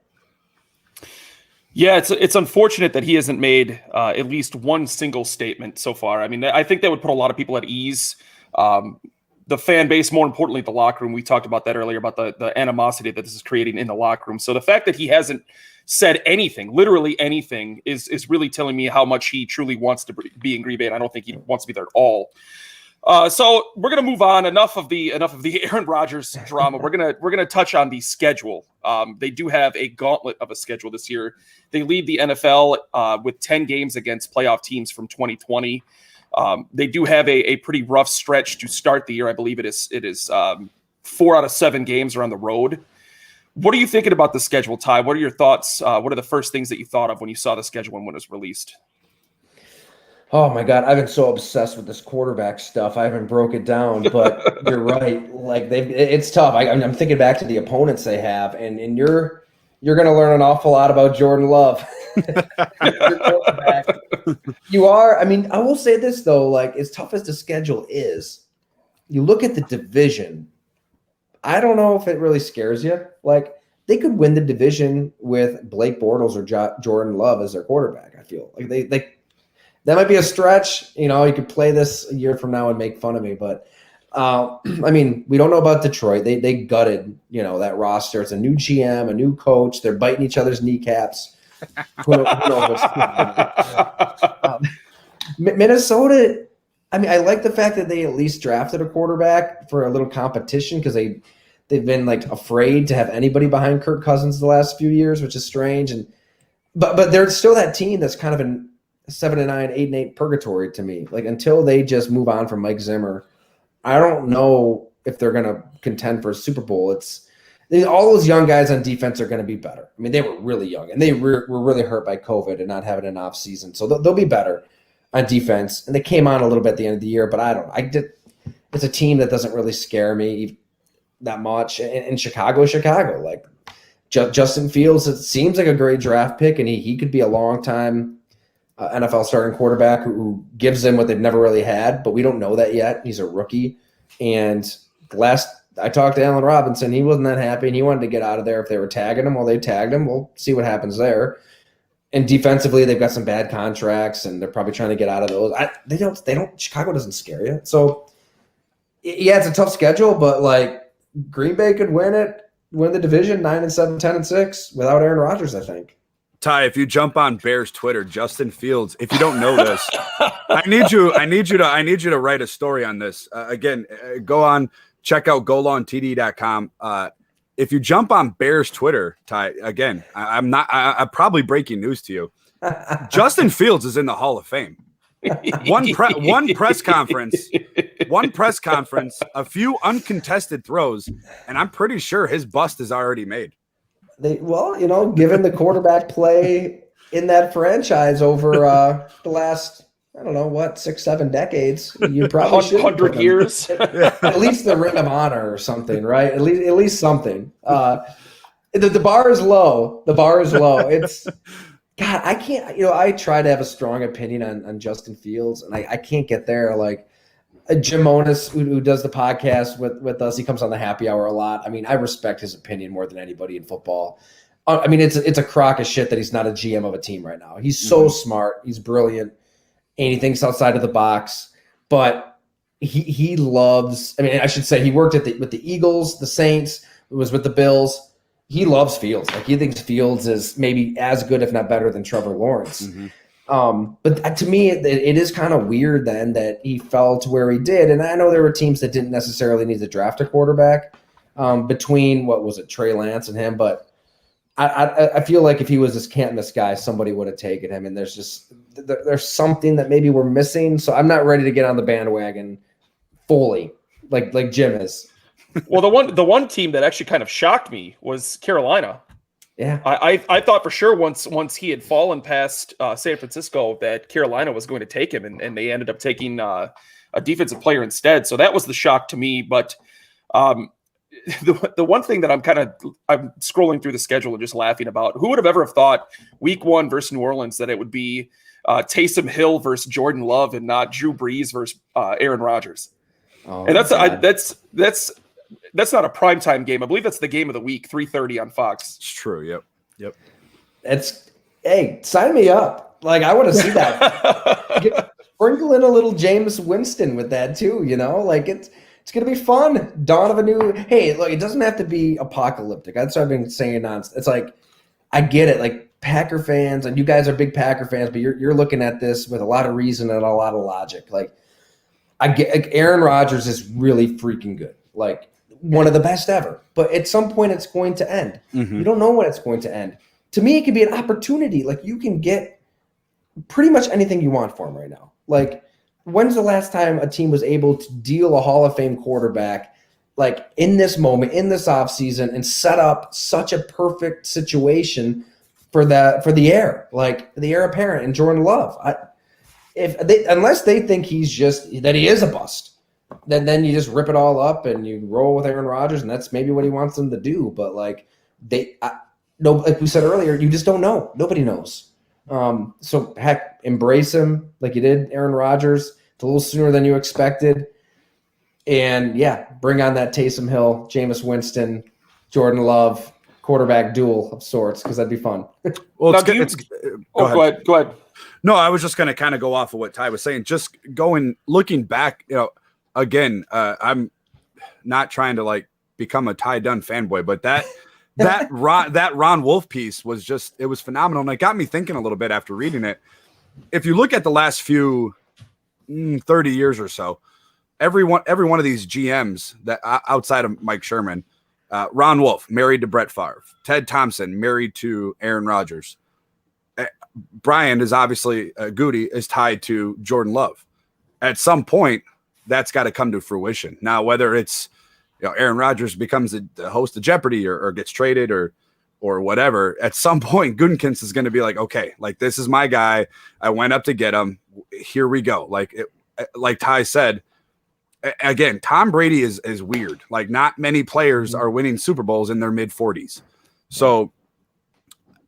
Yeah, it's unfortunate that he hasn't made at least one single statement so far. I mean, I think that would put a lot of people at ease. The fan base, more importantly, the locker room. We talked about that earlier, about the animosity that this is creating in the locker room. So the fact that he hasn't said anything, literally anything, is really telling me how much he truly wants to be in Green Bay, and I don't think he wants to be there at all. So we're gonna move on. Enough of the Aaron Rodgers drama. We're gonna touch on the schedule. They do have a gauntlet of a schedule this year. They lead the NFL with 10 games against playoff teams from 2020. They do have a pretty rough stretch to start the year. I believe it is 4 out of 7 games are on the road. What are you thinking about the schedule, Ty? What are your thoughts? What are the first things that you thought of when you saw the schedule and when it was released? Oh my God, I've been so obsessed with this quarterback stuff. I haven't broke it down, but you're right. Like, it's tough. I'm thinking back to the opponents they have, and you're going to learn an awful lot about Jordan Love. You are. I mean, I will say this though. Like, as tough as the schedule is, you look at the division. I don't know if it really scares you. Like, they could win the division with Blake Bortles or Jordan Love as their quarterback. I feel like they. That might be a stretch. You could play this a year from now and make fun of me. But, I mean, we don't know about Detroit. They gutted, that roster. It's a new GM, a new coach. They're biting each other's kneecaps. Who knows what's Minnesota, I mean, I like the fact that they at least drafted a quarterback for a little competition because they've been, like, afraid to have anybody behind Kirk Cousins the last few years, which is strange. But they're still that team that's kind of an 7-9, 8-8 purgatory to me. Like, until they just move on from Mike Zimmer, I don't know if they're going to contend for a Super Bowl. All those young guys on defense are going to be better. I mean, they were really young, and they were really hurt by COVID and not having an off season. So they'll be better on defense. And they came on a little bit at the end of the year, but it's a team that doesn't really scare me that much. In Chicago. Like, Justin Fields, it seems like a great draft pick, and he could be a long time NFL starting quarterback who gives them what they've never really had, but we don't know that yet. He's a rookie. And last I talked to Allen Robinson, he wasn't that happy, and he wanted to get out of there if they were tagging him. Well, they tagged him. We'll see what happens there. And defensively, they've got some bad contracts, and they're probably trying to get out of those. They don't. Chicago doesn't scare you. So, yeah, it's a tough schedule, but like Green Bay could win the division 9-7, 10-6 without Aaron Rodgers, I think. Ty, if you jump on Bears Twitter, Justin Fields, if you don't know this, I need you to write a story on this. Again, go on, check out golontd.com. If you jump on Bears Twitter, Ty, again, I'm probably breaking news to you. Justin Fields is in the Hall of Fame. One press conference, a few uncontested throws, and I'm pretty sure his bust is already made. Given the quarterback play in that franchise over the last, 6-7 decades, you probably should 100 years. At least the Ring of Honor or something, right? At least something. The bar is low. It's God. I can't. I try to have a strong opinion on Justin Fields, and I can't get there. Like Jim Monis, who does the podcast with us, he comes on the happy hour a lot. I mean, I respect his opinion more than anybody in football. I mean, it's a crock of shit that he's not a GM of a team right now. He's so smart. He's brilliant. And he thinks outside of the box. But he loves – I mean, I should say he worked with the Eagles, the Saints, was with the Bills. He loves Fields. Like, he thinks Fields is maybe as good, if not better, than Trevor Lawrence. But to me, it is kind of weird then that he fell to where he did. And I know there were teams that didn't necessarily need to draft a quarterback between, Trey Lance and him. But I feel like if he was this can't miss guy, somebody would have taken him. And there's something that maybe we're missing. So I'm not ready to get on the bandwagon fully like Jim is. Well, the one team that actually kind of shocked me was Carolina. Yeah, I thought for sure once he had fallen past San Francisco that Carolina was going to take him, and they ended up taking a defensive player instead. So that was the shock to me. But the one thing that I'm scrolling through the schedule and just laughing about, who would have ever thought Week 1 versus New Orleans that it would be Taysom Hill versus Jordan Love and not Drew Brees versus Aaron Rodgers? And that's not a primetime game. I believe that's the game of the week, 3:30 on Fox. It's true. Yep. Hey, sign me up. Like, I want to see that. Sprinkle in a little Jameis Winston with that too. Like it's gonna be fun. Dawn of a new. Hey, look, it doesn't have to be apocalyptic. That's what I've been saying. It's like, I get it. Like, Packer fans, and you guys are big Packer fans, but you're looking at this with a lot of reason and a lot of logic. Like, I get Aaron Rodgers is really freaking good. Like, one of the best ever. But at some point, it's going to end. You don't know when it's going to end. To me, it could be an opportunity. Like, you can get pretty much anything you want for him right now. Like, when's the last time a team was able to deal a Hall of Fame quarterback, like, in this moment, in this offseason, and set up such a perfect situation for the heir, like the heir apparent and Jordan Love? Unless they think he is a bust. Then you just rip it all up and you roll with Aaron Rodgers, and that's maybe what he wants them to do. But like like we said earlier, you just don't know. Nobody knows. So heck, embrace him like you did Aaron Rodgers. It's a little sooner than you expected, and yeah, bring on that Taysom Hill, Jameis Winston, Jordan Love quarterback duel of sorts, because that'd be fun. Well, go ahead. No, I was just going to kind of go off of what Ty was saying. Just looking back, again, I'm not trying to like become a Ty Dunne fanboy, but that Ron Wolf piece was it was phenomenal. And it got me thinking a little bit after reading it. If you look at the last few 30 years or so, every one of these GMs that outside of Mike Sherman, Ron Wolf married to Brett Favre, Ted Thompson married to Aaron Rodgers. Brian is obviously Goody is tied to Jordan Love. At some point, that's got to come to fruition. Now, whether it's Aaron Rodgers becomes the host of Jeopardy or gets traded or whatever, at some point, Gutekunst is going to be like, okay, like this is my guy. I went up to get him. Here we go. Like Ty said, again, Tom Brady is weird. Like, not many players are winning Super Bowls in their mid 40s. So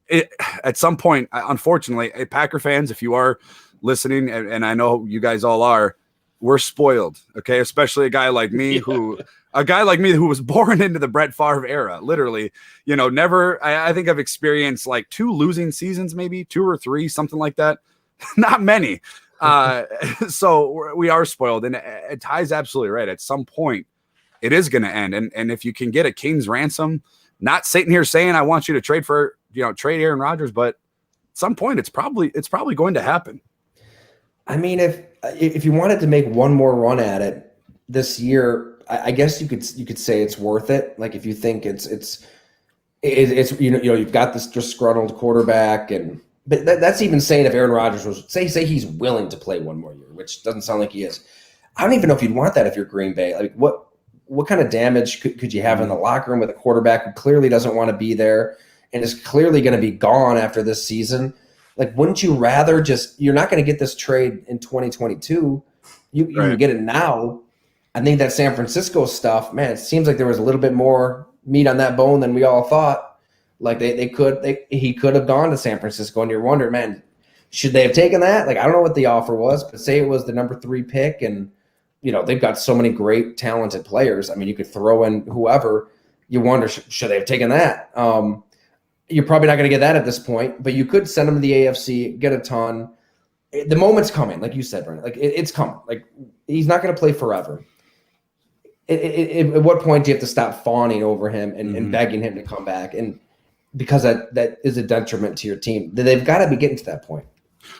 at some point, unfortunately, Packer fans, if you are listening, and I know you guys all are, we're spoiled, okay? Especially a guy like me who was born into the Brett Favre era, literally. Never. I think I've experienced like 2 losing seasons, maybe 2 or 3, something like that. Not many. So we are spoiled, and Ty's absolutely right. At some point, it is going to end, and if you can get a king's ransom, not sitting here saying I want you to trade Aaron Rodgers, but at some point, it's probably going to happen. I mean, if you wanted to make one more run at it this year, I guess you could say it's worth it. Like if you think it's you've got this disgruntled quarterback, but that's even saying if Aaron Rodgers was say he's willing to play one more year, which doesn't sound like he is. I don't even know if you'd want that if you're Green Bay. Like what kind of damage could you have in the locker room with a quarterback who clearly doesn't want to be there and is clearly going to be gone after this season? Like, wouldn't you rather you're not going to get this trade in 2022. You can get it now. I think that San Francisco stuff, man, it seems like there was a little bit more meat on that bone than we all thought. Like he could have gone to San Francisco, and you're wondering, man, should they have taken that? Like, I don't know what the offer was, but say it was the number 3 pick, and they've got so many great talented players. I mean, you could throw in whoever. You wonder, should they have taken that? You're probably not going to get that at this point, but you could send him to the AFC, get a ton. The moment's coming, like you said, Brian. Like it's coming. Like he's not going to play forever. At what point do you have to stop fawning over him and begging him to come back? And because that is a detriment to your team. They've got to be getting to that point.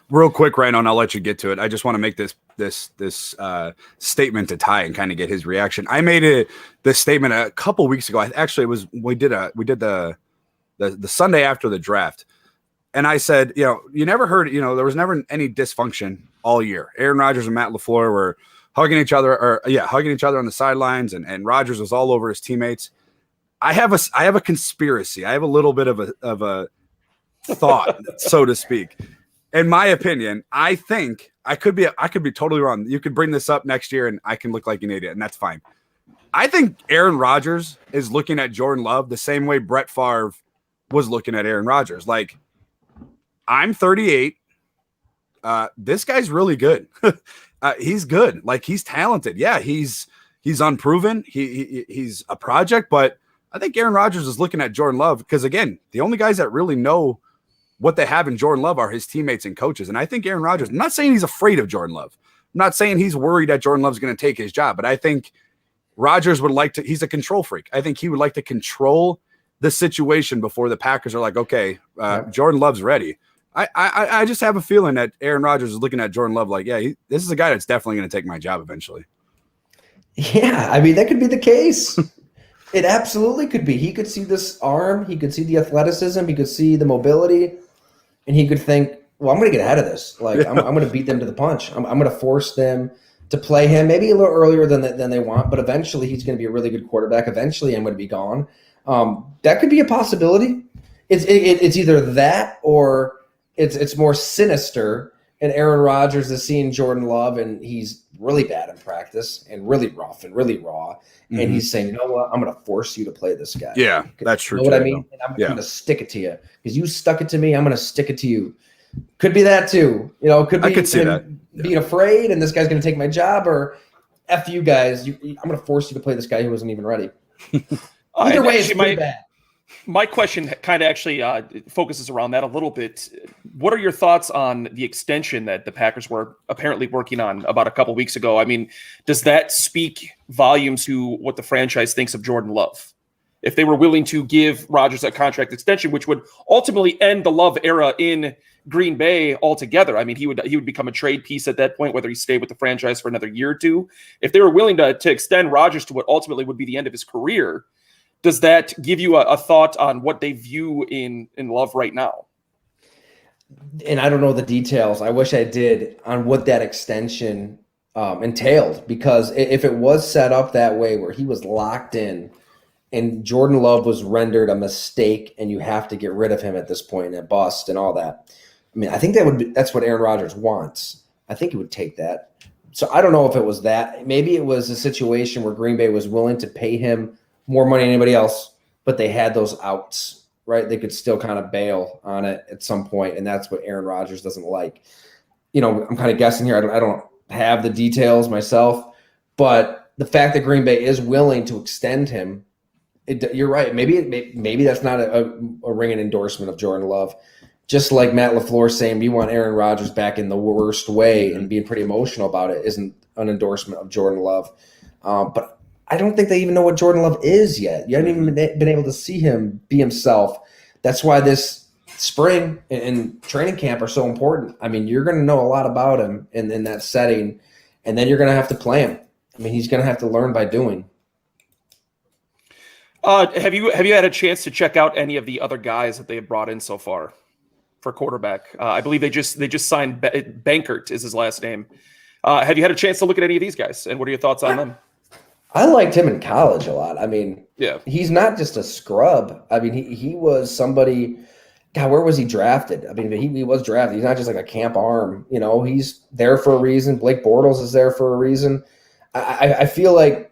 Real quick, Ryan, and I'll let you get to it. I just want to make this statement to Ty and kind of get his reaction. I made this statement a couple weeks ago. We did the Sunday after the draft. And I said, you never heard, there was never any dysfunction all year. Aaron Rodgers and Matt LaFleur were hugging each other on the sidelines, and Rodgers was all over his teammates. I have a conspiracy. I have a little bit of a thought, so to speak. In my opinion, I think I could be totally wrong. You could bring this up next year and I can look like an idiot, and that's fine. I think Aaron Rodgers is looking at Jordan Love the same way Brett Favre was looking at Aaron Rodgers. Like, I'm 38. This guy's really good. He's good. Like, he's talented. Yeah, he's unproven. He's a project, but I think Aaron Rodgers is looking at Jordan Love because, again, the only guys that really know what they have in Jordan Love are his teammates and coaches. And I think Aaron Rodgers, I'm not saying he's afraid of Jordan Love. I'm not saying he's worried that Jordan Love's going to take his job, but I think Rodgers would like to, he's a control freak. I think he would like to control the situation before the Packers are like, okay, Jordan Love's ready. I just have a feeling that Aaron Rodgers is looking at Jordan Love like, yeah, this is a guy that's definitely going to take my job eventually. Yeah, I mean, that could be the case. It absolutely could be. He could see this arm. He could see the athleticism. He could see the mobility. And he could think, well, I'm going to get ahead of this. Like, I'm going to beat them to the punch. I'm going to force them to play him maybe a little earlier than they want, but eventually he's going to be a really good quarterback. Eventually I'm going to be gone. That could be a possibility. It's either that or it's more sinister, and Aaron Rodgers is seeing Jordan Love and he's really bad in practice and really rough and really raw. Mm-hmm. And he's saying, you know what, I'm going to force you to play this guy. Yeah, that's true. You know what I mean? And I'm going to stick it to you because you stuck it to me. I'm going to stick it to you. Could be that too. Could be I could see that. Being afraid and this guy's going to take my job, or F you guys. I'm going to force you to play this guy who wasn't even ready. Either way, it's pretty bad. My question kind of actually focuses around that a little bit. What are your thoughts on the extension that the Packers were apparently working on about a couple weeks ago? I mean, does that speak volumes to what the franchise thinks of Jordan Love? If they were willing to give Rodgers a contract extension, which would ultimately end the Love era in Green Bay altogether. I mean, he would become a trade piece at that point, whether he stayed with the franchise for another year or two. If they were willing to extend Rodgers to what ultimately would be the end of his career, does that give you a thought on what they view in Love right now? And I don't know the details. I wish I did on what that extension entailed, because if it was set up that way where he was locked in and Jordan Love was rendered a mistake and you have to get rid of him at this point and a bust and all that, I mean, I think that's what Aaron Rodgers wants. I think he would take that. So I don't know if it was that. Maybe it was a situation where Green Bay was willing to pay him more money than anybody else, but they had those outs right? They could still kind of bail on it at some point, and that's what Aaron Rodgers doesn't like. I'm kind of guessing here. I don't have the details myself, but the fact that Green Bay is willing to extend him, you're right. Maybe that's not a ringing endorsement of Jordan Love. Just like Matt LaFleur saying we want Aaron Rodgers back in the worst way and being pretty emotional about it isn't an endorsement of Jordan Love. But I don't think they even know what Jordan Love is yet. You haven't even been able to see him be himself. That's why this spring and training camp are so important. I mean, you're going to know a lot about him in that setting, and then you're going to have to play him. I mean, he's going to have to learn by doing. Have you had a chance to check out any of the other guys that they have brought in so far for quarterback? I believe they just signed Bankert is his last name. Have you had a chance to look at any of these guys, and what are your thoughts on them? I liked him in college a lot. I mean, yeah, he's not just a scrub. I mean, he was somebody. God, where was he drafted? I mean, he was drafted. He's not just like a camp arm. He's there for a reason. Blake Bortles is there for a reason. I feel like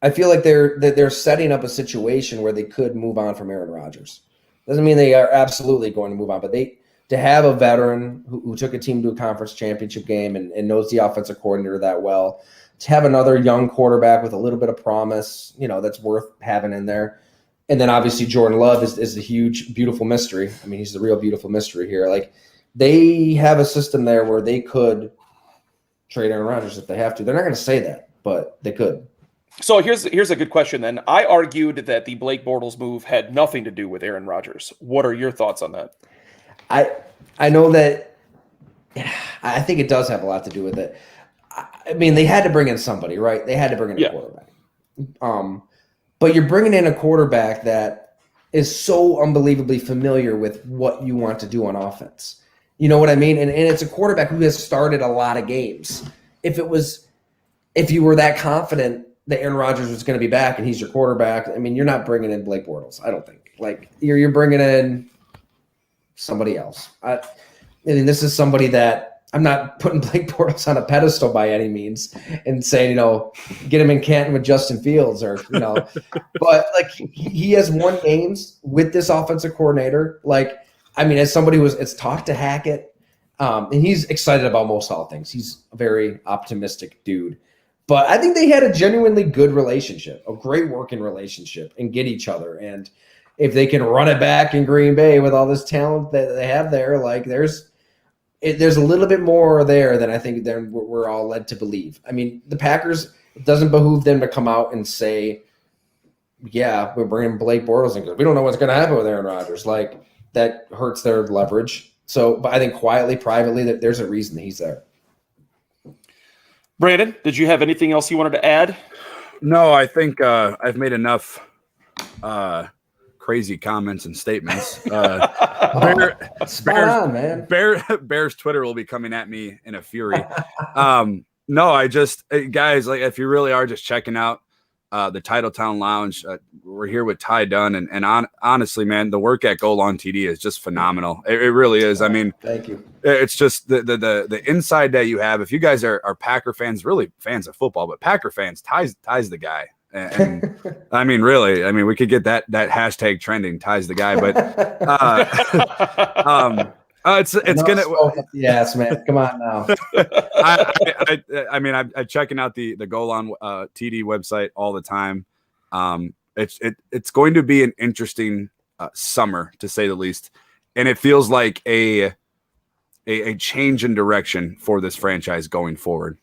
they're setting up a situation where they could move on from Aaron Rodgers. Doesn't mean they are absolutely going to move on, but to have a veteran who took a team to a conference championship game and knows the offensive coordinator that well, to have another young quarterback with a little bit of promise, that's worth having in there. And then obviously Jordan Love is the huge, beautiful mystery. I mean, he's the real beautiful mystery here. Like, they have a system there where they could trade Aaron Rodgers if they have to. They're not going to say that, but they could. So here's a good question then. I argued that the Blake Bortles move had nothing to do with Aaron Rodgers. What are your thoughts on that? I know that I think it does have a lot to do with it. I mean, they had to bring in somebody, right? They had to bring in a quarterback. But you're bringing in a quarterback that is so unbelievably familiar with what you want to do on offense. You know what I mean? And it's a quarterback who has started a lot of games. If you were that confident that Aaron Rodgers was going to be back and he's your quarterback, I mean, you're not bringing in Blake Bortles, I don't think. Like, you're bringing in somebody else. I mean, this is somebody that I'm not putting Blake Bortles on a pedestal by any means and saying, get him in Canton with Justin Fields or, but like he has won games with this offensive coordinator. Like, I mean, as somebody it's talked to Hackett, and he's excited about most all things. He's a very optimistic dude. But I think they had a genuinely good relationship, a great working relationship, and get each other. And if they can run it back in Green Bay with all this talent that they have there, like there's a little bit more there than I think we're all led to believe. I mean, the Packers, it doesn't behoove them to come out and say, yeah, we're bringing Blake Bortles in. We don't know what's going to happen with Aaron Rodgers. Like, that hurts their leverage. So, but I think quietly, privately, that there's a reason that he's there. Brandon, did you have anything else you wanted to add? No, I think I've made enough crazy comments and statements. Bears Twitter will be coming at me in a fury. No, I just, guys, like, if you really are just checking out the Titletown Lounge, we're here with Ty Dunne, and honestly, man, the work at Goal on TD is just phenomenal. It really is. I mean, thank you. It's just the inside that you have. If you guys are Packer fans, really fans of football, but Packer fans, Ty's the guy. And I mean, really, I mean, we could get that hashtag trending. Ty's the guy, but it's gonna. Yes, man. Come on now. I mean, I'm checking out the Goal on TD website all the time. It's going to be an interesting summer, to say the least, and it feels like a change in direction for this franchise going forward.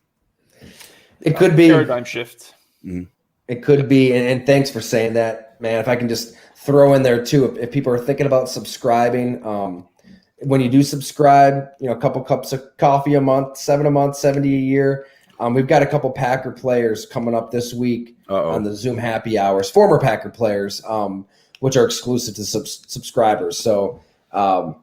It could be paradigm shift. Mm-hmm. It could be, and thanks for saying that, man. If I can just throw in there too, if people are thinking about subscribing, when you do subscribe, a couple cups of coffee a month, 7 a month, 70 a year. We've got a couple Packer players coming up this week on the Zoom happy hours, former Packer players, which are exclusive to subscribers. So I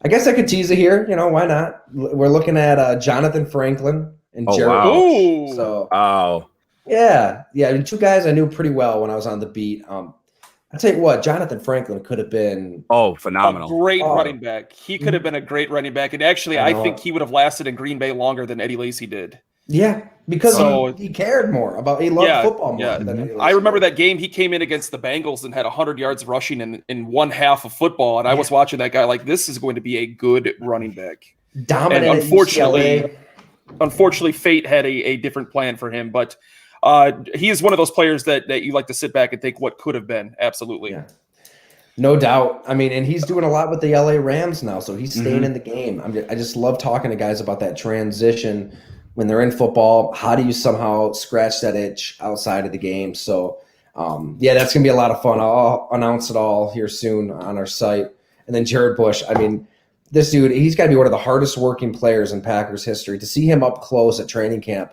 guess I could tease it here. Why not? We're looking at Jonathan Franklin and Jared. Wow. So, wow. Yeah. I mean, two guys I knew pretty well when I was on the beat. I'll tell you what, Jonathan Franklin could have been phenomenal. A great running back. He could have been a great running back. And actually, I think he would have lasted in Green Bay longer than Eddie Lacy did. Yeah, because So- he cared more about. He loved football more than any of I those remember sports. that game. He came in against the Bengals and had 100 yards rushing in one half of football, and I was watching that guy like, this is going to be a good running back. Dominant. And at UCLA. unfortunately, fate had a different plan for him. But he is one of those players that you like to sit back and think what could have been. Absolutely. Yeah. No doubt. I mean, and he's doing a lot with the LA Rams now, so he's staying Mhm. in the game. I just love talking to guys about that transition when they're in football. How do you somehow scratch that itch outside of the game? So, that's going to be a lot of fun. I'll announce it all here soon on our site. And then Jared Bush, I mean, this dude, he's got to be one of the hardest working players in Packers history. To see him up close at training camp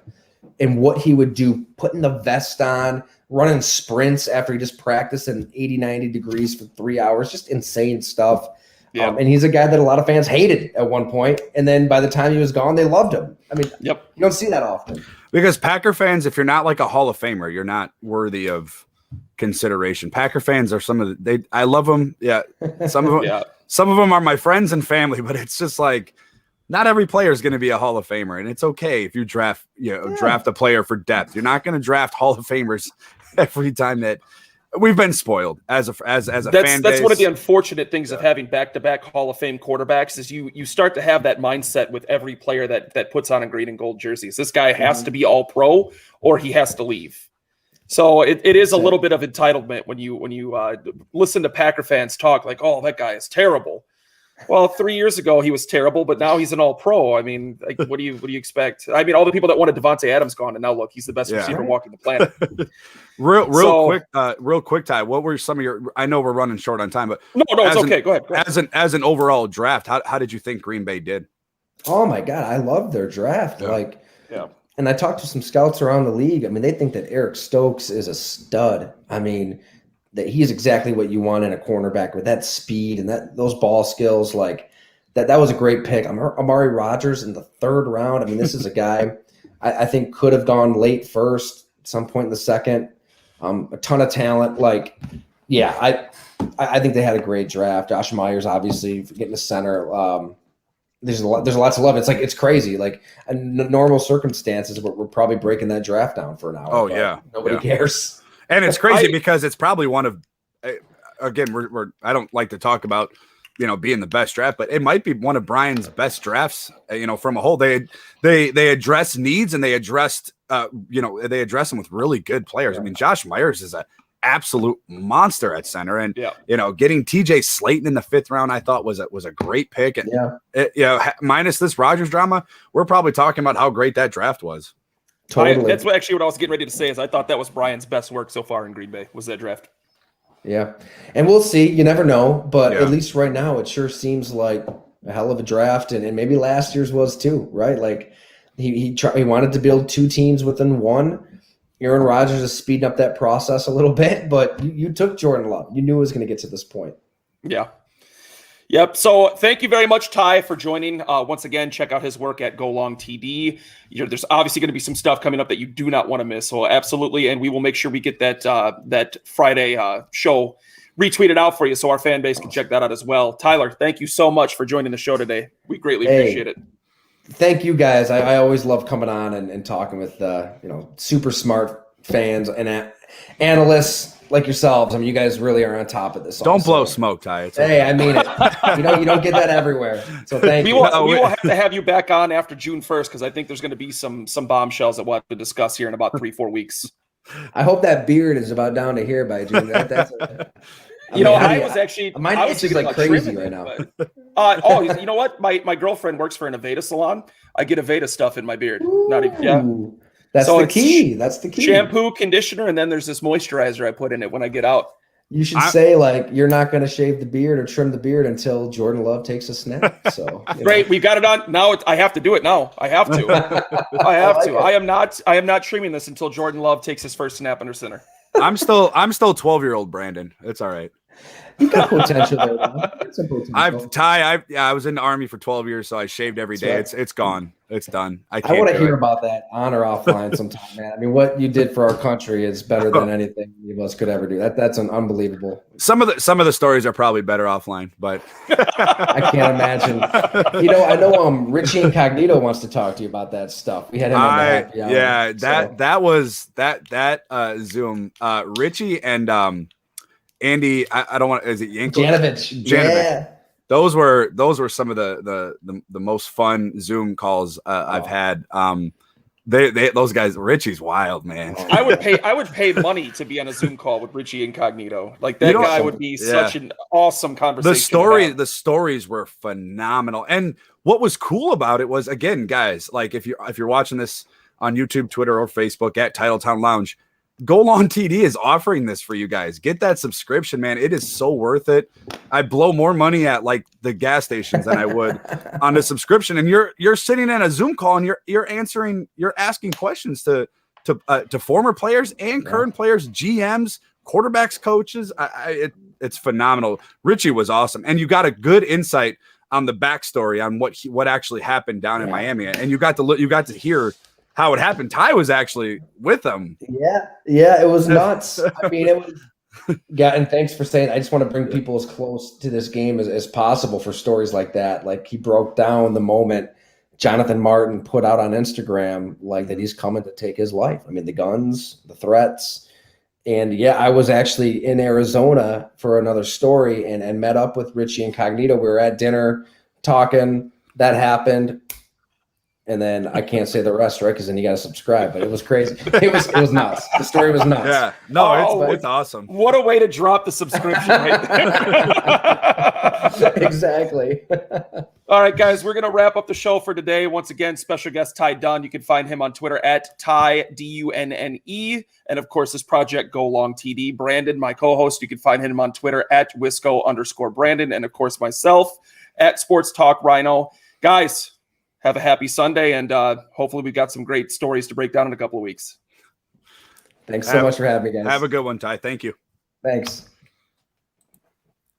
and what he would do, putting the vest on, running sprints after he just practiced in 80, 90 degrees for 3 hours, just insane stuff. Yeah. And he's a guy that a lot of fans hated at one point, and then by the time he was gone, they loved him. I mean, you don't see that often. Because Packer fans, if you're not like a Hall of Famer, you're not worthy of consideration. Packer fans are I love them. Yeah. Some of them, some of them are my friends and family, but it's just like, not every player is going to be a Hall of Famer, and it's okay if you draft a player for depth. You're not going to draft Hall of Famers every time. That we've been spoiled as a fan base. That's one of the unfortunate things of having back-to-back Hall of Fame quarterbacks is you start to have that mindset with every player that puts on a green and gold jerseys. This guy has to be all pro or he has to leave. So it is a little bit of entitlement when you listen to Packer fans talk like, oh, that guy is terrible. Well, 3 years ago he was terrible, but now he's an all-pro. I mean, like, what do you expect? I mean, all the people that wanted Devontae Adams gone, and now look, he's the best receiver walking the planet. real quick, Ty. What were some of your? I know we're running short on time, but no, it's okay. Go ahead. As an overall draft, how did you think Green Bay did? Oh my God, I love their draft. And I talked to some scouts around the league. I mean, they think that Eric Stokes is a stud. I mean, that he's exactly what you want in a cornerback with that speed and those ball skills. Like that was a great pick. Amari Rogers in the third round. I mean, this is a guy I think could have gone late first, some point in the second. A ton of talent. Like, I think they had a great draft. Josh Myers, obviously, getting the center. There's a lot to love. It's crazy. Like in normal circumstances, we're probably breaking that draft down for an hour. Oh yeah, nobody cares. And it's crazy because it's probably one of, again, I don't like to talk about, being the best draft, but it might be one of Brian's best drafts, from a whole. They address needs and they addressed, they address them with really good players. I mean, Josh Myers is an absolute monster at center, and getting TJ Slayton in the 5th round, I thought was a great pick. And minus this Rodgers drama, we're probably talking about how great that draft was. Totally. That's actually what I was getting ready to say. Is I thought that was Brian's best work so far in Green Bay was that draft. Yeah, and we'll see. You never know, but at least right now, it sure seems like a hell of a draft, and maybe last year's was too, right? Like he wanted to build 2 teams within one. Aaron Rodgers is speeding up that process a little bit, but you took Jordan Love. You knew it was going to get to this point. Yeah. Yep. So thank you very much, Ty, for joining. Once again, check out his work at Go Long TD. There's obviously going to be some stuff coming up that you do not want to miss. So absolutely. And we will make sure we get that Friday show retweeted out for you so our fan base can check that out as well. Tyler, thank you so much for joining the show today. We greatly appreciate it. Thank you, guys. I always love coming on and talking with super smart fans and analysts like yourselves. I mean, you guys really are on top of this. Don't blow smoke, Ty. It's hey, I mean it. You don't get that everywhere. So thank you. We will have to have you back on after June 1st because I think there's going to be some bombshells that we'll have to discuss here in about 3-4 weeks. I hope that beard is about down to here by June. I was actually mine itches like crazy right now. You know what? My girlfriend works for an Aveda salon. I get Aveda stuff in my beard. That's the key. That's the key. Shampoo, conditioner, and then there's this moisturizer I put in it when I get out. You should say you're not going to shave the beard or trim the beard until Jordan Love takes a snap. So great, we got it on now. I have to do it now. I have to. I have to. I am not trimming this until Jordan Love takes his first snap under center. I'm still 12-year-old Brandon. It's all right. You got potential there. Got some potential. I was in the Army for 12 years, so I shaved every day. Right. It's gone. It's done. I want to do hear it. about that on or offline sometime, man. I mean, what you did for our country is better than anything any of us could ever do. That's an unbelievable. Some of the stories are probably better offline, but I can't imagine. I know Richie Incognito wants to talk to you about that stuff. We had him on the happy hour. Yeah, that was Zoom. Richie and Andy, I don't want, is it Janovich? Yeah. Those were some of the most fun Zoom calls I've had. Those guys, Richie's wild, man. I would pay money to be on a Zoom call with Richie Incognito. Like that guy would be such an awesome conversation. The stories were phenomenal. And what was cool about it was, again, guys, like if you're watching this on YouTube, Twitter, or Facebook at Titletown Lounge, Go Long TD is offering this for you guys. Get that subscription, man. It is so worth it. I blow more money at like the gas stations than I would on the subscription. And you're sitting in a Zoom call and you're asking questions to former players and current players, GMs, quarterbacks, coaches. It's phenomenal. Richie was awesome, and you got a good insight on the backstory on what actually happened down in Miami, and you got to hear how it happened. Ty was actually with them. Yeah, it was nuts. I mean, it was. Yeah, and thanks for saying. I just want to bring people as close to this game as possible for stories like that. Like he broke down the moment Jonathan Martin put out on Instagram, like that he's coming to take his life. I mean, the guns, the threats, and I was actually in Arizona for another story and met up with Richie Incognito. We were at dinner talking. That happened. And then I can't say the rest, right? Because then you got to subscribe. But it was crazy. It was nuts. The story was nuts. Yeah, no, it's awesome. What a way to drop the subscription right there. Exactly. All right, guys, we're gonna wrap up the show for today. Once again, special guest Ty Dunne. You can find him on Twitter at Ty Dunne, and of course, this project Go Long TD. Brandon, my co-host, you can find him on Twitter at Wisco_Brandon, and of course myself at Sports Talk Rhino. Guys, have a happy Sunday, and hopefully we've got some great stories to break down in a couple of weeks. Thanks so much for having me, guys. Have a good one, Ty. Thank you. Thanks.